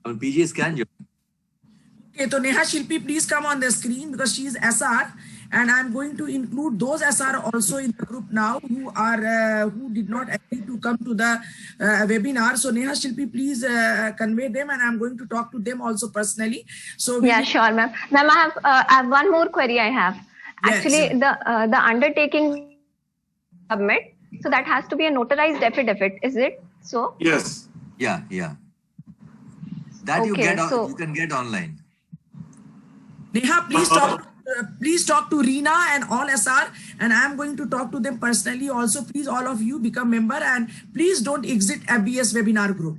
Speaker 3: PGs can join.
Speaker 8: Okay, so Neha Shilpi, please come on the screen because she is SR, and I'm going to include those SR also in the group now who did not agree to come to the webinar. So Neha Shilpi, please convey them, and I'm going to talk to them also personally. So
Speaker 21: yeah, sure, ma'am. Ma'am, I have one more query. I have actually the undertaking submit. So that has to be a notarized affidavit, is it? So
Speaker 1: yes,
Speaker 3: yeah. That you can get online.
Speaker 8: Neha, please talk to Reena and all SR, and I'm going to talk to them personally also. Please, all of you become member, and please don't exit FBS webinar group.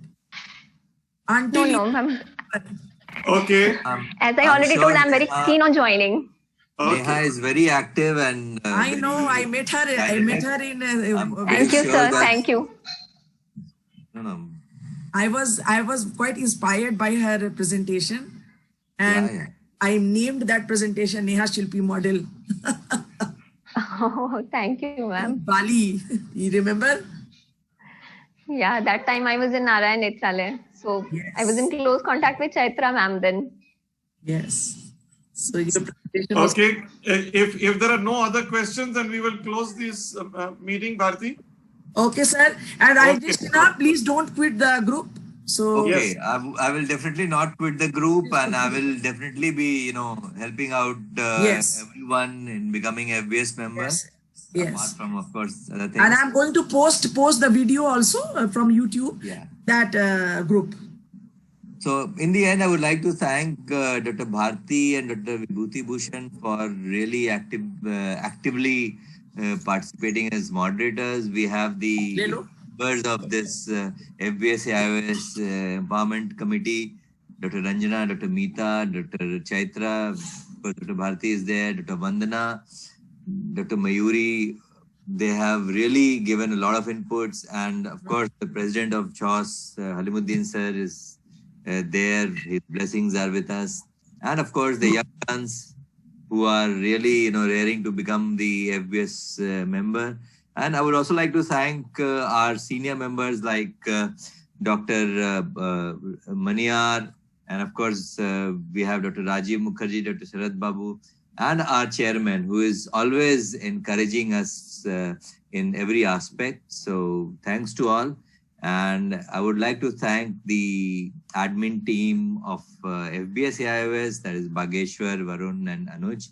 Speaker 21: No, ma'am.
Speaker 1: Okay.
Speaker 21: As I already told, I'm very keen on joining.
Speaker 3: Neha is very active, and
Speaker 8: I know. I met her. I met her in.
Speaker 21: Thank you, sir. Thank you.
Speaker 3: No.
Speaker 8: I was quite inspired by her presentation, and I named that presentation Neha Shilpi model.
Speaker 21: Oh, thank you, ma'am.
Speaker 8: Bali, you remember?
Speaker 21: Yeah, that time I was in Narayan Nethralaya. So I was in close contact with Chaitra ma'am then.
Speaker 8: Yes. So your presentation was...
Speaker 1: Okay. If there are no other questions, then we will close this meeting, Bharti.
Speaker 8: Okay, sir. And Rajesh Sinha, please don't quit the group. So
Speaker 3: okay, I will definitely not quit the group, and I will definitely be, helping out everyone in becoming FBS member.
Speaker 8: Yes.
Speaker 3: Apart from, of course, other things.
Speaker 8: And I'm going to post the video also from YouTube.
Speaker 3: Yeah.
Speaker 8: That group.
Speaker 3: So in the end, I would like to thank Dr. Bharti and Dr. Vibhuti Bhushan for really actively participating as moderators. We have the members of this FBS AIOS Empowerment Committee, Dr. Ranjana, Dr. Meeta, Dr. Chaitra, Dr. Bharti is there, Dr. Vandana, Dr. Mayuri. They have really given a lot of inputs, and of course the president of CHOS, Halimuddin sir, is there. His blessings are with us, and of course the young ones who are really raring to become the FBS member. And I would also like to thank our senior members like Dr. Maniyar, and of course we have Dr. Rajiv Mukherjee, Dr. Sharad Babu, and our chairman, who is always encouraging us in every aspect. So thanks to all. And I would like to thank the admin team of FBS AIOS, that is Bageshwar, Varun and Anuj.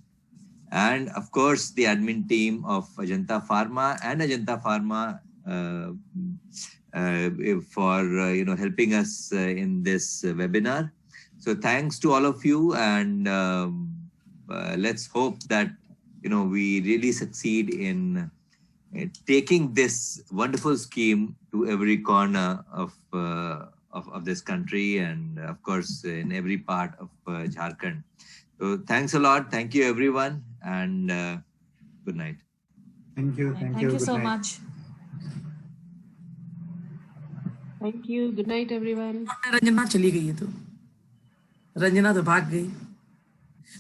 Speaker 3: And of course, the admin team of Ajanta Pharma and Ajanta Pharma for helping us in this webinar. So thanks to all of you, and let's hope that we really succeed in taking this wonderful scheme to every corner of this country, and of course in every part of Jharkhand. So thanks a lot. Thank you everyone, and good night.
Speaker 2: Thank you.
Speaker 18: Thank you so much.
Speaker 17: Thank you. Good night, everyone.
Speaker 8: Ranjana चली गई है तो रंजना तो भाग गई.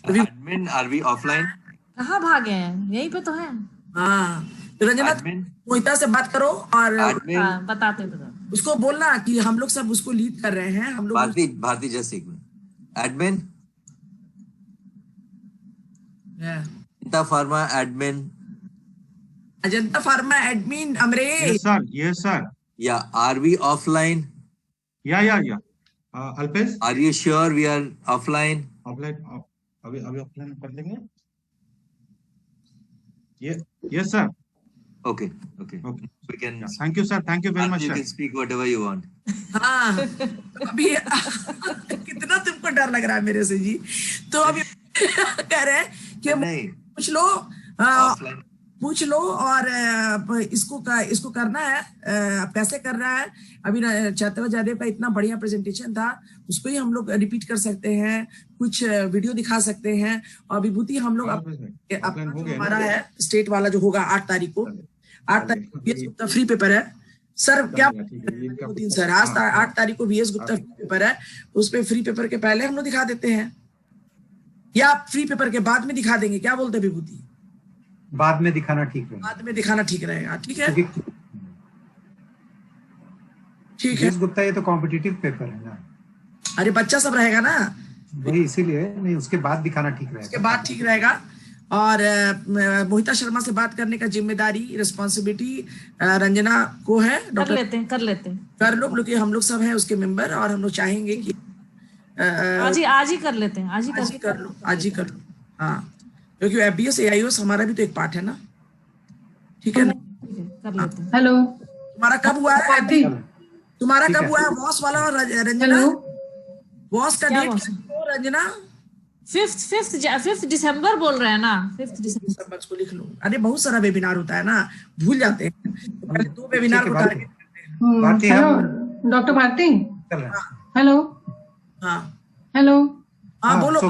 Speaker 3: Admin, are we offline?
Speaker 18: कहाँ भागे हैं? यहीं पे तो है.
Speaker 8: हाँ. रंजना मोहिता से बात करो और
Speaker 18: बताते
Speaker 8: उसको बोलना कि हम लोग सब उसको लीड कर रहे हैं. हम लोग
Speaker 3: भारती जस्ट एक minute. Admin, Ajanta pharma admin,
Speaker 8: Ajanta Pharma admin Amresh.
Speaker 7: Yes sir.
Speaker 3: Yeah, are we offline?
Speaker 7: Yeah. Alpesh,
Speaker 3: are you sure we are offline?
Speaker 7: अभी offline कर लेंगे. Yes sir.
Speaker 3: Okay. We can.
Speaker 7: Thank you sir. Thank you very much.
Speaker 3: You can speak whatever you want.
Speaker 8: हाँ. अभी कितना तुमको डर लग रहा है मेरे से जी. तो अभी कह रहे हैं कि पूछ लो और इसको करना है. कैसे कर रहा है? अभी चैतन्य जादेव का इतना बढ़िया प्रेजेंटेशन था, उसको ही हम लोग रिपीट कर सकते हैं, कुछ वीडियो दिखा सकते हैं. और विभूति हम लोग हमारा है स्टेट वाला जो होगा 8 तारीख को VS गुप्ता फ्री पेपर है सर. क्या सर 8 तारीख को VS गुप्ता फ्री पेपर है, उस पे फ्री पेपर के पहले हम लोग दिखा देते हैं या फ्री पेपर के बाद में दिखा देंगे? क्या बोलते हैं विभूति?
Speaker 2: बाद में दिखाना ठीक रहेगा.
Speaker 8: बाद में दिखाना ठीक रहेगा. ठीक है. ठीक है.
Speaker 2: गुप्ता ये तो कॉम्पिटिटिव पेपर है ना.
Speaker 8: अरे बच्चा सब रहेगा ना,
Speaker 2: वही इसीलिए नहीं, उसके बाद दिखाना ठीक रहेगा.
Speaker 8: उसके बाद ठीक रहेगा. और मोहिता शर्मा से बात करने का जिम्मेदारी, रिस्पॉन्सिबिलिटी रंजना को है.
Speaker 18: कर लेते हैं
Speaker 8: कर लो, क्योंकि हम लोग सब हैं उसके मेंबर, और हम लोग चाहेंगे कि
Speaker 18: आज ही कर लेते हैं. आज ही कर लो.
Speaker 8: हाँ, क्योंकि FBS AIOS हमारा भी तो एक पार्ट है ना. ठीक है ना.
Speaker 18: कर लेते हैं.
Speaker 20: हेलो,
Speaker 8: तुम्हारा कब हुआ है? तुम्हारा कब हुआ है वॉस वाला? रंजना, वॉस का डेट रंजना
Speaker 18: 5th दिसंबर बोल रहे हैं ना. 5th दिसंबर
Speaker 8: को लिख लो. अरे बहुत सारा वेबिनार होता है ना, भूल जाते हैं. पहले 2 वेबिनार को टारगेट करते हैं.
Speaker 20: Hello doctor Bharti. Hello. Hello.
Speaker 8: हाँ बोलो.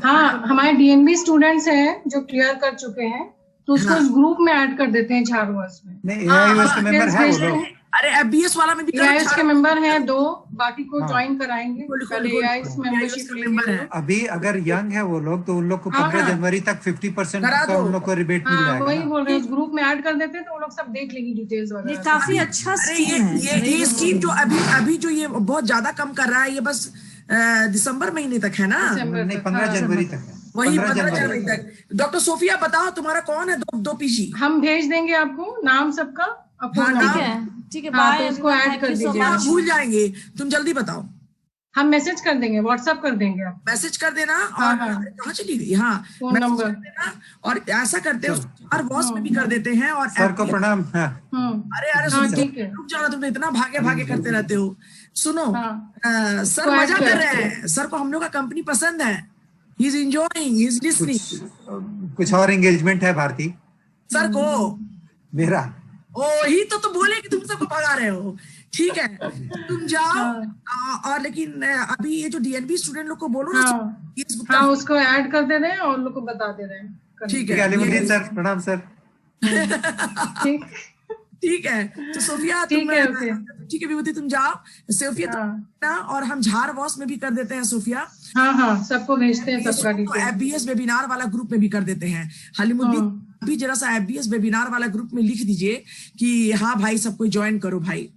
Speaker 20: हाँ, हमारे DNB स्टूडेंट्स हैं जो क्लियर कर चुके हैं, तो उसको इस ग्रुप में ऐड कर देते हैं झारवास में.
Speaker 2: नहीं, AIOS के मेंबर है वो लोग.
Speaker 8: अरे FBS वाला में भी
Speaker 20: AIOS के मेंबर हैं 2, बाकी को ज्वाइन कराएंगे. AIOS मेंबरशिप
Speaker 8: मेंबर है.
Speaker 2: अभी अगर यंग है वो लोग तो उन लोग को 15 जनवरी तक 50% का उन लोग को रिबेट मिल जाएगा.
Speaker 20: वही बोल रहे हैं, उस ग्रुप में ऐड कर देते हैं तो वो लोग सब देख लेंगे डिटेल्स वगैरह.
Speaker 18: ये काफी अच्छा स्कीम है.
Speaker 8: ये स्कीम जो अभी जो ये बहुत ज्यादा कम कर रहा है, ये बस दिसंबर महीने तक है ना.
Speaker 2: नहीं, 15 जनवरी तक है.
Speaker 8: वही 15 जनवरी तक. डॉक्टर सोफिया बताओ तुम्हारा कौन है? 2 PG
Speaker 20: हम भेज देंगे आपको नाम सबका,
Speaker 15: फोन नंबर।
Speaker 18: ठीक है,
Speaker 15: हाँ,
Speaker 18: बाय।
Speaker 15: तो उसको ऐड कर दीजिए।
Speaker 8: आप भूल जाएंगे, तुम जल्दी बताओ।
Speaker 15: हम मैसेज कर देंगे, व्हाट्सएप कर देंगे आप।
Speaker 8: मैसेज कर देना।
Speaker 15: हाँ,
Speaker 8: और
Speaker 15: हाँ।
Speaker 8: कहाँ चली गई? हाँ,
Speaker 15: फोन नंबर
Speaker 8: देना। और ऐसा करते हैं, हर वॉस में भी कर देते हैं। और
Speaker 2: सर को प्रणाम।
Speaker 8: अरे
Speaker 15: हाँ,
Speaker 8: सुनो,
Speaker 15: ठीक है।
Speaker 8: रुक जाओ, तुम इतना भागे भागे करते रहते हो। सुनो, सर
Speaker 15: तो
Speaker 8: मजा
Speaker 15: ऐड
Speaker 8: कर
Speaker 15: कर।
Speaker 8: रहे हैं, सर को हम लोग का कंपनी पसंद है। He is enjoying, he is listening.
Speaker 2: कुछ और एंगेजमेंट है भारती
Speaker 8: सर को
Speaker 2: मेरा।
Speaker 8: ओ ही तो बोले कि तुम सबको भगा रहे हो। ठीक है, तुम जाओ। और लेकिन अभी ये जो डीएनबी स्टूडेंट लोग को बोलो ना,
Speaker 15: हाँ, उसको ऐड कर दे रहे हैं और लोग को बता दे रहे हैं।
Speaker 8: ठीक है,
Speaker 2: अलीमुद्दीन सर, प्रणाम सर।
Speaker 8: ठीक है। तो सोफिया तुम, ठीक है विभूति, तुम जाओ। सोफिया तुम, और हम झार वॉस में भी कर देते हैं सोफिया।
Speaker 15: हाँ, सबको भेजते हैं, सबका डिटेल।
Speaker 8: एफबीएस वेबिनार वाला ग्रुप में भी कर देते हैं। हलीमुद्दीन भी जरा सा एफबीएस वेबिनार वाला ग्रुप में लिख दीजिए कि हाँ भाई सबको ज्वाइन करो भाई।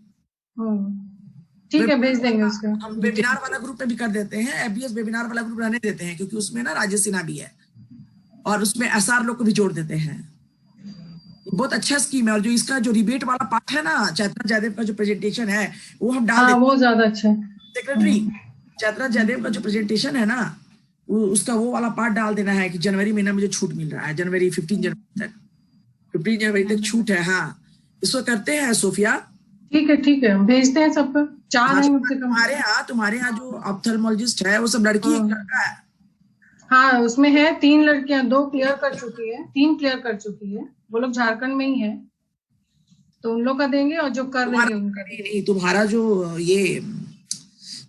Speaker 15: ठीक है, भेज देंगे उसका।
Speaker 8: हम वेबिनार वाला ग्रुप में भी कर देते हैं, एफबीएस वेबिनार वाला ग्रुप रहने देते हैं, क्योंकि उसमें ना राजेश सिन्हा भी है और उसमें एसआर लोग को भी जोड़ देते हैं। बहुत अच्छा स्कीम है। और जो इसका जो रिबेट वाला पार्ट है ना, चैतरा जयदेव का जो प्रेजेंटेशन है वो हम डाल देते हैं।
Speaker 15: वो ज्यादा अच्छा है।
Speaker 8: सेक्रेटरी, चैतरा जयदेव का जो प्रेजेंटेशन है ना, उसका वो वाला पार्ट डाल देना है कि जनवरी महीना में जो छूट मिल रहा है, 15 जनवरी तक छूट है। हाँ, इसको करते हैं सोफिया।
Speaker 15: ठीक है, भेजते हैं सबको। 4 है मुझसे कम।
Speaker 8: तुम्हारे यहाँ जो ऑप्थेल्मोलॉजिस्ट है वो सब लड़की एक लड़का है?
Speaker 15: हाँ, उसमें है 3 लड़कियां, 2 क्लियर कर चुकी है, 3 क्लियर कर चुकी है। वो लोग झारखंड में ही है, तो उन लोग का देंगे। और जो कर रही है उनका
Speaker 8: नहीं, तुम्हारा जो ये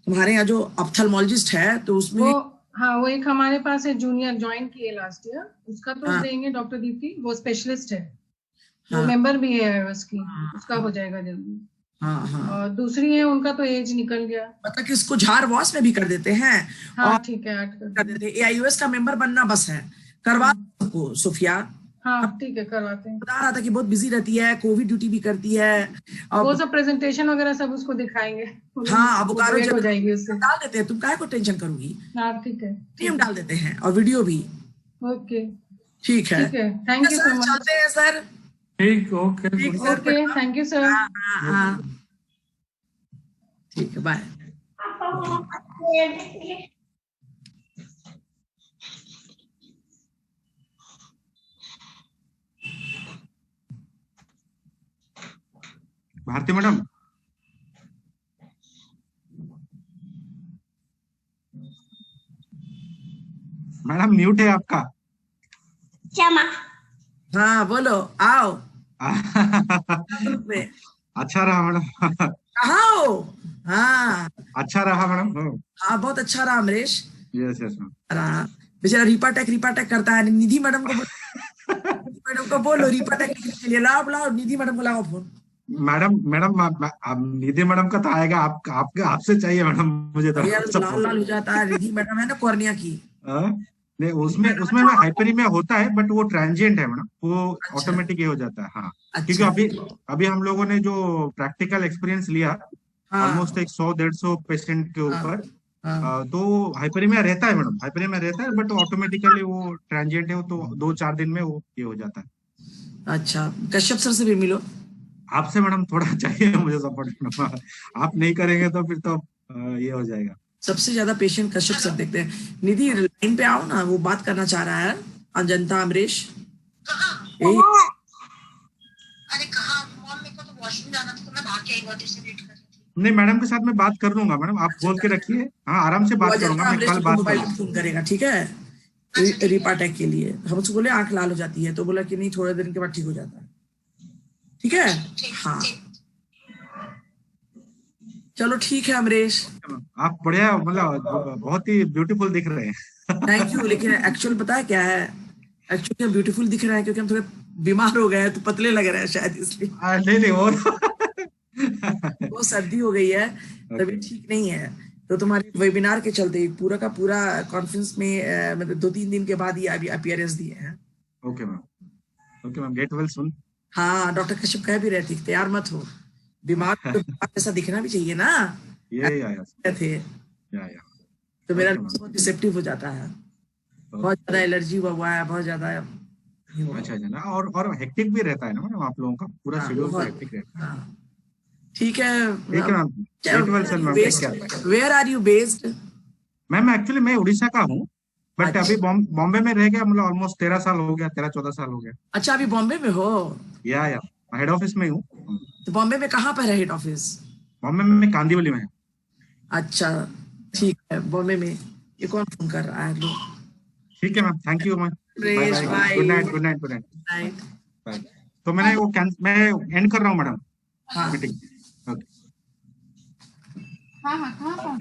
Speaker 8: तुम्हारे यहाँ जो ऑप्थेल्मोलॉजिस्ट है तो उसमें
Speaker 15: वो एक हमारे पास है, जूनियर ज्वाइन किए लास्ट ईयर। उसका तो देंगे डॉक्टर दीप्ति, वो स्पेशलिस्ट है, वो मेंबर भी है उसकी। उसका हो जाएगा जल्दी। और दूसरी है, उनका तो एज निकल गया।
Speaker 8: मतलब कि इसको झार वॉस में भी कर देते हैं।
Speaker 15: हाँ, ठीक है, ऐड
Speaker 8: कर देते हैं। एआईयूएस का मेंबर बनना बस है, करवा को सोफिया।
Speaker 15: हाँ, ठीक है, करवाते हैं।
Speaker 8: बता रहा था कि बहुत बिजी रहती है, कोविड ड्यूटी भी करती है।
Speaker 15: वो सब प्रेजेंटेशन वगैरह सब उसको दिखाएंगे।
Speaker 8: हाँ, बोकारो
Speaker 15: हो जाएगी उससे।
Speaker 8: डाल देते हैं, तुम काहे को टेंशन करोगी।
Speaker 15: हाँ, ठीक है,
Speaker 8: हम डाल देते हैं, और वीडियो भी।
Speaker 15: ओके,
Speaker 8: ठीक है,
Speaker 15: थैंक यू सो मच।
Speaker 8: चलते हैं सर।
Speaker 16: ठीक, ओके,
Speaker 15: थैंक यू सर।
Speaker 8: हाँ, ठीक है, bye.
Speaker 7: Bharti madam, madam mute है आपका।
Speaker 8: हाँ, बोलो, आओ।
Speaker 7: अच्छा रहा मैडम।
Speaker 8: कहाँ हो? हाँ,
Speaker 7: अच्छा रहा मैडम।
Speaker 8: हाँ, बहुत अच्छा रहा अमरीश।
Speaker 7: यस
Speaker 8: रहा। बेचारा रिपा टैक करता है। निधि मैडम को बोलो रिपा टैक के लिए। लाओ निधि मैडम को लाओ फोन।
Speaker 7: मैडम निधि मैडम का तो आएगा, आपसे चाहिए मैडम मुझे तो।
Speaker 8: लाल हो जाता है। निधि मैडम है ना कॉर्निया की।
Speaker 7: नहीं, उसमें हाइपरीमिया होता है, बट वो ट्रांजिएंट है मैडम, वो ऑटोमेटिक ही हो जाता है। हाँ, क्योंकि अभी हम लोगों ने जो प्रैक्टिकल एक्सपीरियंस लिया ऑलमोस्ट 100-150 पेशेंट के ऊपर, तो हाइपरीमिया रहता है मैडम, हाइपरीमिया रहता है, बट ऑटोमेटिकली वो ट्रांजिएंट है, तो 2-4 दिन में वो ये हो जाता है।
Speaker 8: अच्छा, कश्यप सर से भी मिलो।
Speaker 7: आपसे मैडम थोड़ा चाहिए मुझे सपोर्ट। आप नहीं करेंगे तो फिर तो ये हो जाएगा।
Speaker 8: सबसे ज्यादा पेशेंट कश्यप सर देखते हैं। निधि लाइन पे आओ ना, वो बात करना चाह रहा है। अजंता अमरीश,
Speaker 12: अरे कहाँ मॉम, मेरे को तो वॉशरूम जाना था, तो मैं भाग के आई, बहुत देर से वेट कर रही थी।
Speaker 7: नहीं, मैडम के साथ मैं बात कर लूंगा मैडम, आप बोल के रखिए। हाँ, आराम से बात करूंगा मैं, कल बात करूंगा।
Speaker 8: फोन करेगा, ठीक है। रिपा टैक के लिए हम उसको बोले आंख लाल हो जाती है, तो बोला कि नहीं, थोड़े दिन के बाद ठीक हो जाता है। ठीक है, हाँ, चलो ठीक है अमरीश।
Speaker 7: आप बढ़िया, मतलब बहुत ही ब्यूटीफुल दिख रहे हैं।
Speaker 8: Thank you. लेकिन एक्चुअल पता है क्या है? एक्चुअली हम ब्यूटीफुल दिख रहे हैं क्योंकि हम थोड़े बीमार हो गए हैं, तो पतले लग रहे हैं शायद, इसलिए।
Speaker 7: नहीं
Speaker 8: वो सर्दी हो गई है, तभी ठीक नहीं है। तो तुम्हारे वेबिनार के चलते पूरा का पूरा कॉन्फ्रेंस में मतलब 2-3 दिन के बाद ही अपीयरेंस दिए हैं।
Speaker 7: Okay ma'am, get well soon.
Speaker 8: हाँ, डॉक्टर कश्यप कह भी रहे थे, तैयार मत हो, बीमार ऐसा दिखना भी चाहिए ना। थे तो मेरा बहुत रिसेप्टिव हो जाता है, बहुत ज्यादा एलर्जी हुआ है, बहुत ज्यादा
Speaker 7: अच्छा अच्छा ना, और हेक्टिक भी रहता है ना मैडम, आप लोगों का पूरा शेड्यूल तो
Speaker 8: बहुत।
Speaker 7: हेक्टिक रहता है।
Speaker 8: ठीक है
Speaker 7: ठीक है ma'am, wait well sir ma'am, take care.
Speaker 8: Where are you based?
Speaker 7: Ma'am actually मैं उड़ीसा का हूँ, बट अभी बॉम्बे में रह गया, मतलब ऑलमोस्ट 13 साल हो गया, 13-14 साल हो गया।
Speaker 8: अच्छा, अभी बॉम्बे में हो?
Speaker 7: या हेड ऑफिस में हूँ।
Speaker 8: तो बॉम्बे में कहाँ पर है हेड ऑफिस?
Speaker 7: बॉम्बे में कांदिवली में है।
Speaker 8: अच्छा ठीक है, बॉम्बे में। ये कौन फोन कर रहा है? लो।
Speaker 7: ठीक है ma'am, thank you ma'am, bye bye, good night good night good night bye. तो मैं एंड कर रहा हूँ madam meeting. Okay,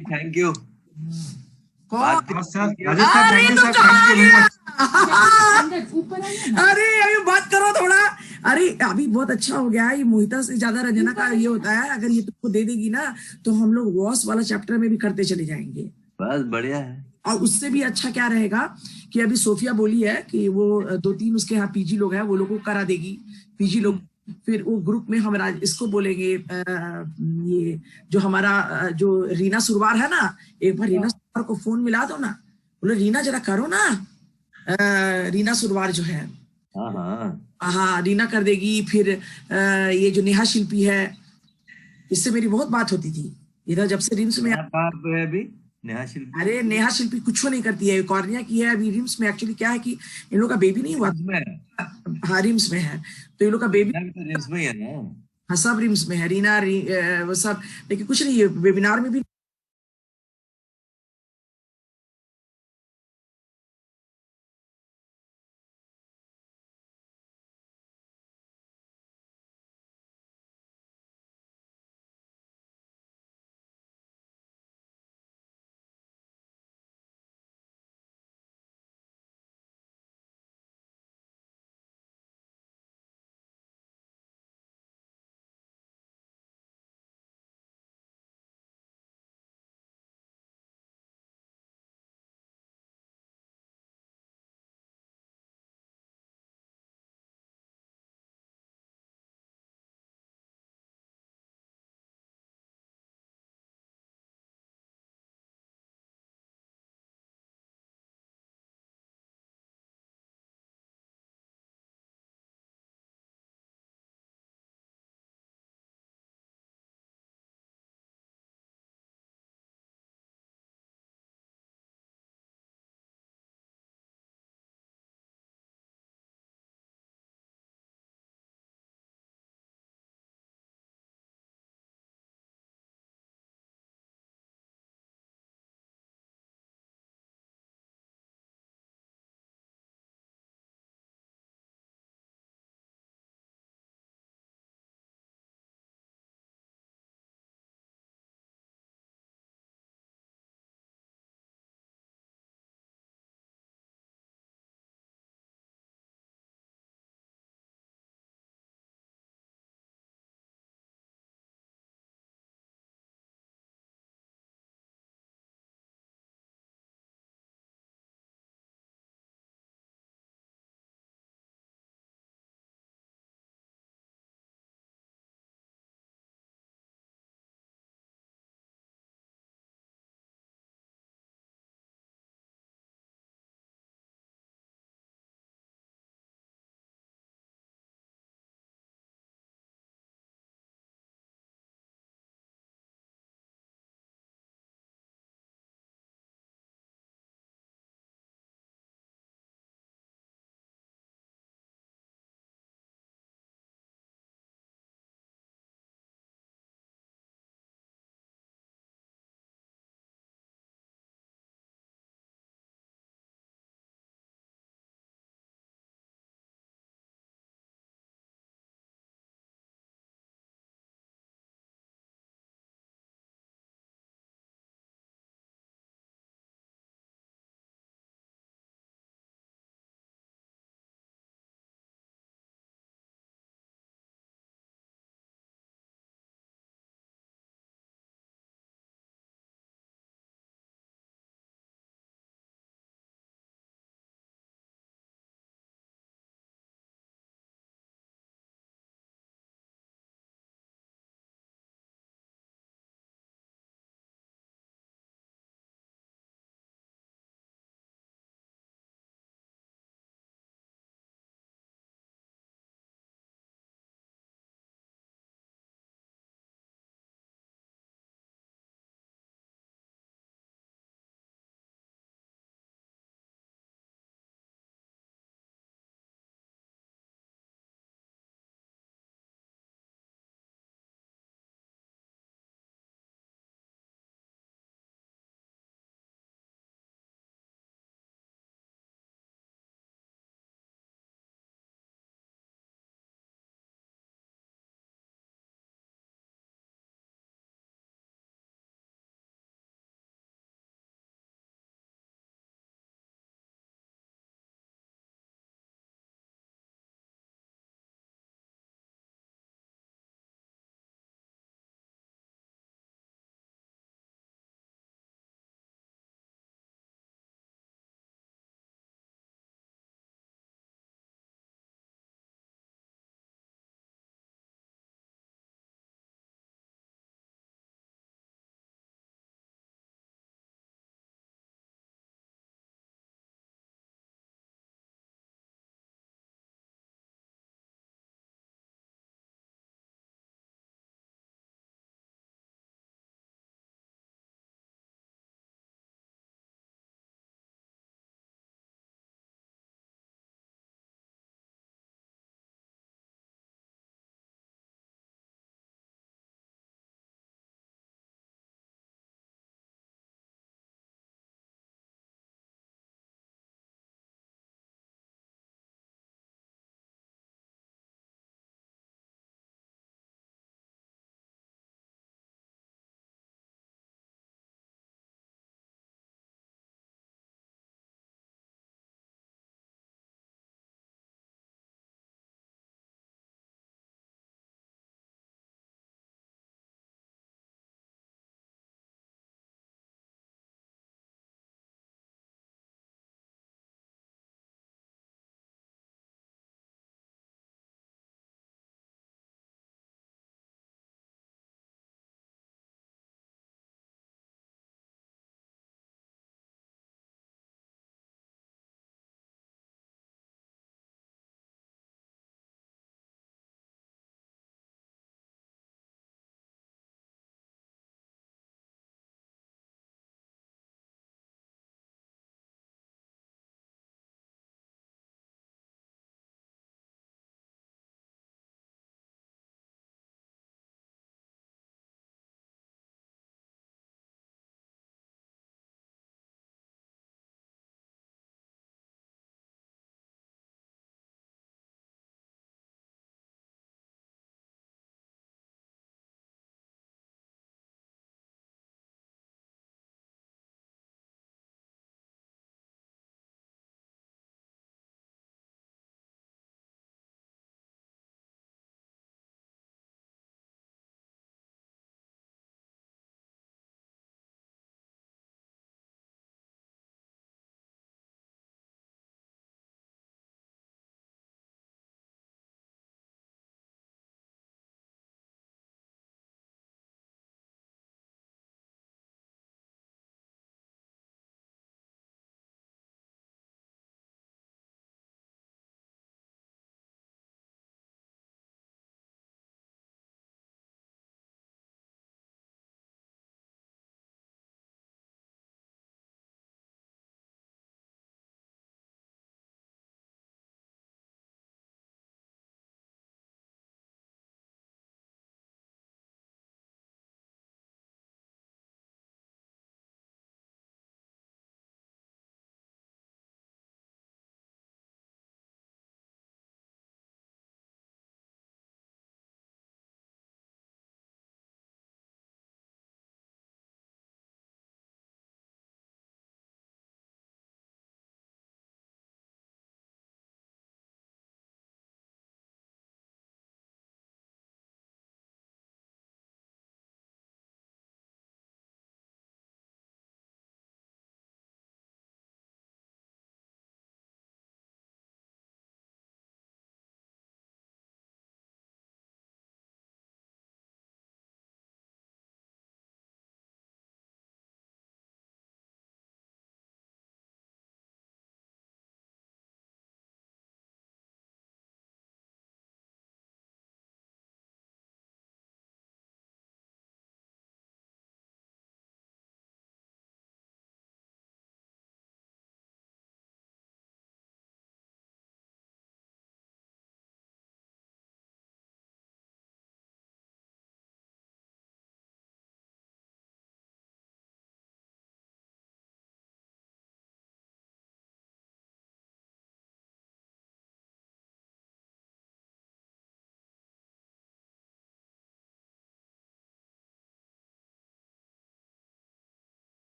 Speaker 3: thank you.
Speaker 7: Rajesh sir, thank you sir, thank you very much.
Speaker 8: अरे अभी बात करो थोड़ा। अरे अभी बहुत अच्छा हो गया है, ये मोहिता से ज्यादा रंजना का ये होता है, अगर ये तुमको दे देगी ना तो हम लोग वॉस वाला चैप्टर में भी करते चले जाएंगे।
Speaker 3: बस बढ़िया है।
Speaker 8: और उससे भी अच्छा क्या रहेगा कि अभी सोफिया बोली है कि वो 2-3 उसके यहाँ पीजी लोग हैं, वो लोगों को करा देगी पीजी लोग। फिर वो ग्रुप में हम इसको बोलेंगे, ये जो हमारा जो रीना सुरवार है ना, एक बार रीना सुरवार को फोन मिला दो ना, बोले रीना जरा करो ना। रीना सुरवार जो है, हाँ रीना कर देगी। फिर ये जो नेहा शिल्पी है, इससे मेरी बहुत बात होती थी इधर जब से रिम्स में।
Speaker 3: अभी नेहा शिल्पी,
Speaker 8: अरे नेहा शिल्पी कुछ नहीं करती है, कॉर्निया की है अभी रिम्स में। एक्चुअली क्या है कि इन लोग का बेबी नहीं हुआ, हाँ रिम्स में है, तो इन लोग का बेबी
Speaker 3: रिम्स में है ना।
Speaker 8: हाँ सब रिम्स में है, रीना वो सब, लेकिन कुछ नहीं है, वेबिनार में भी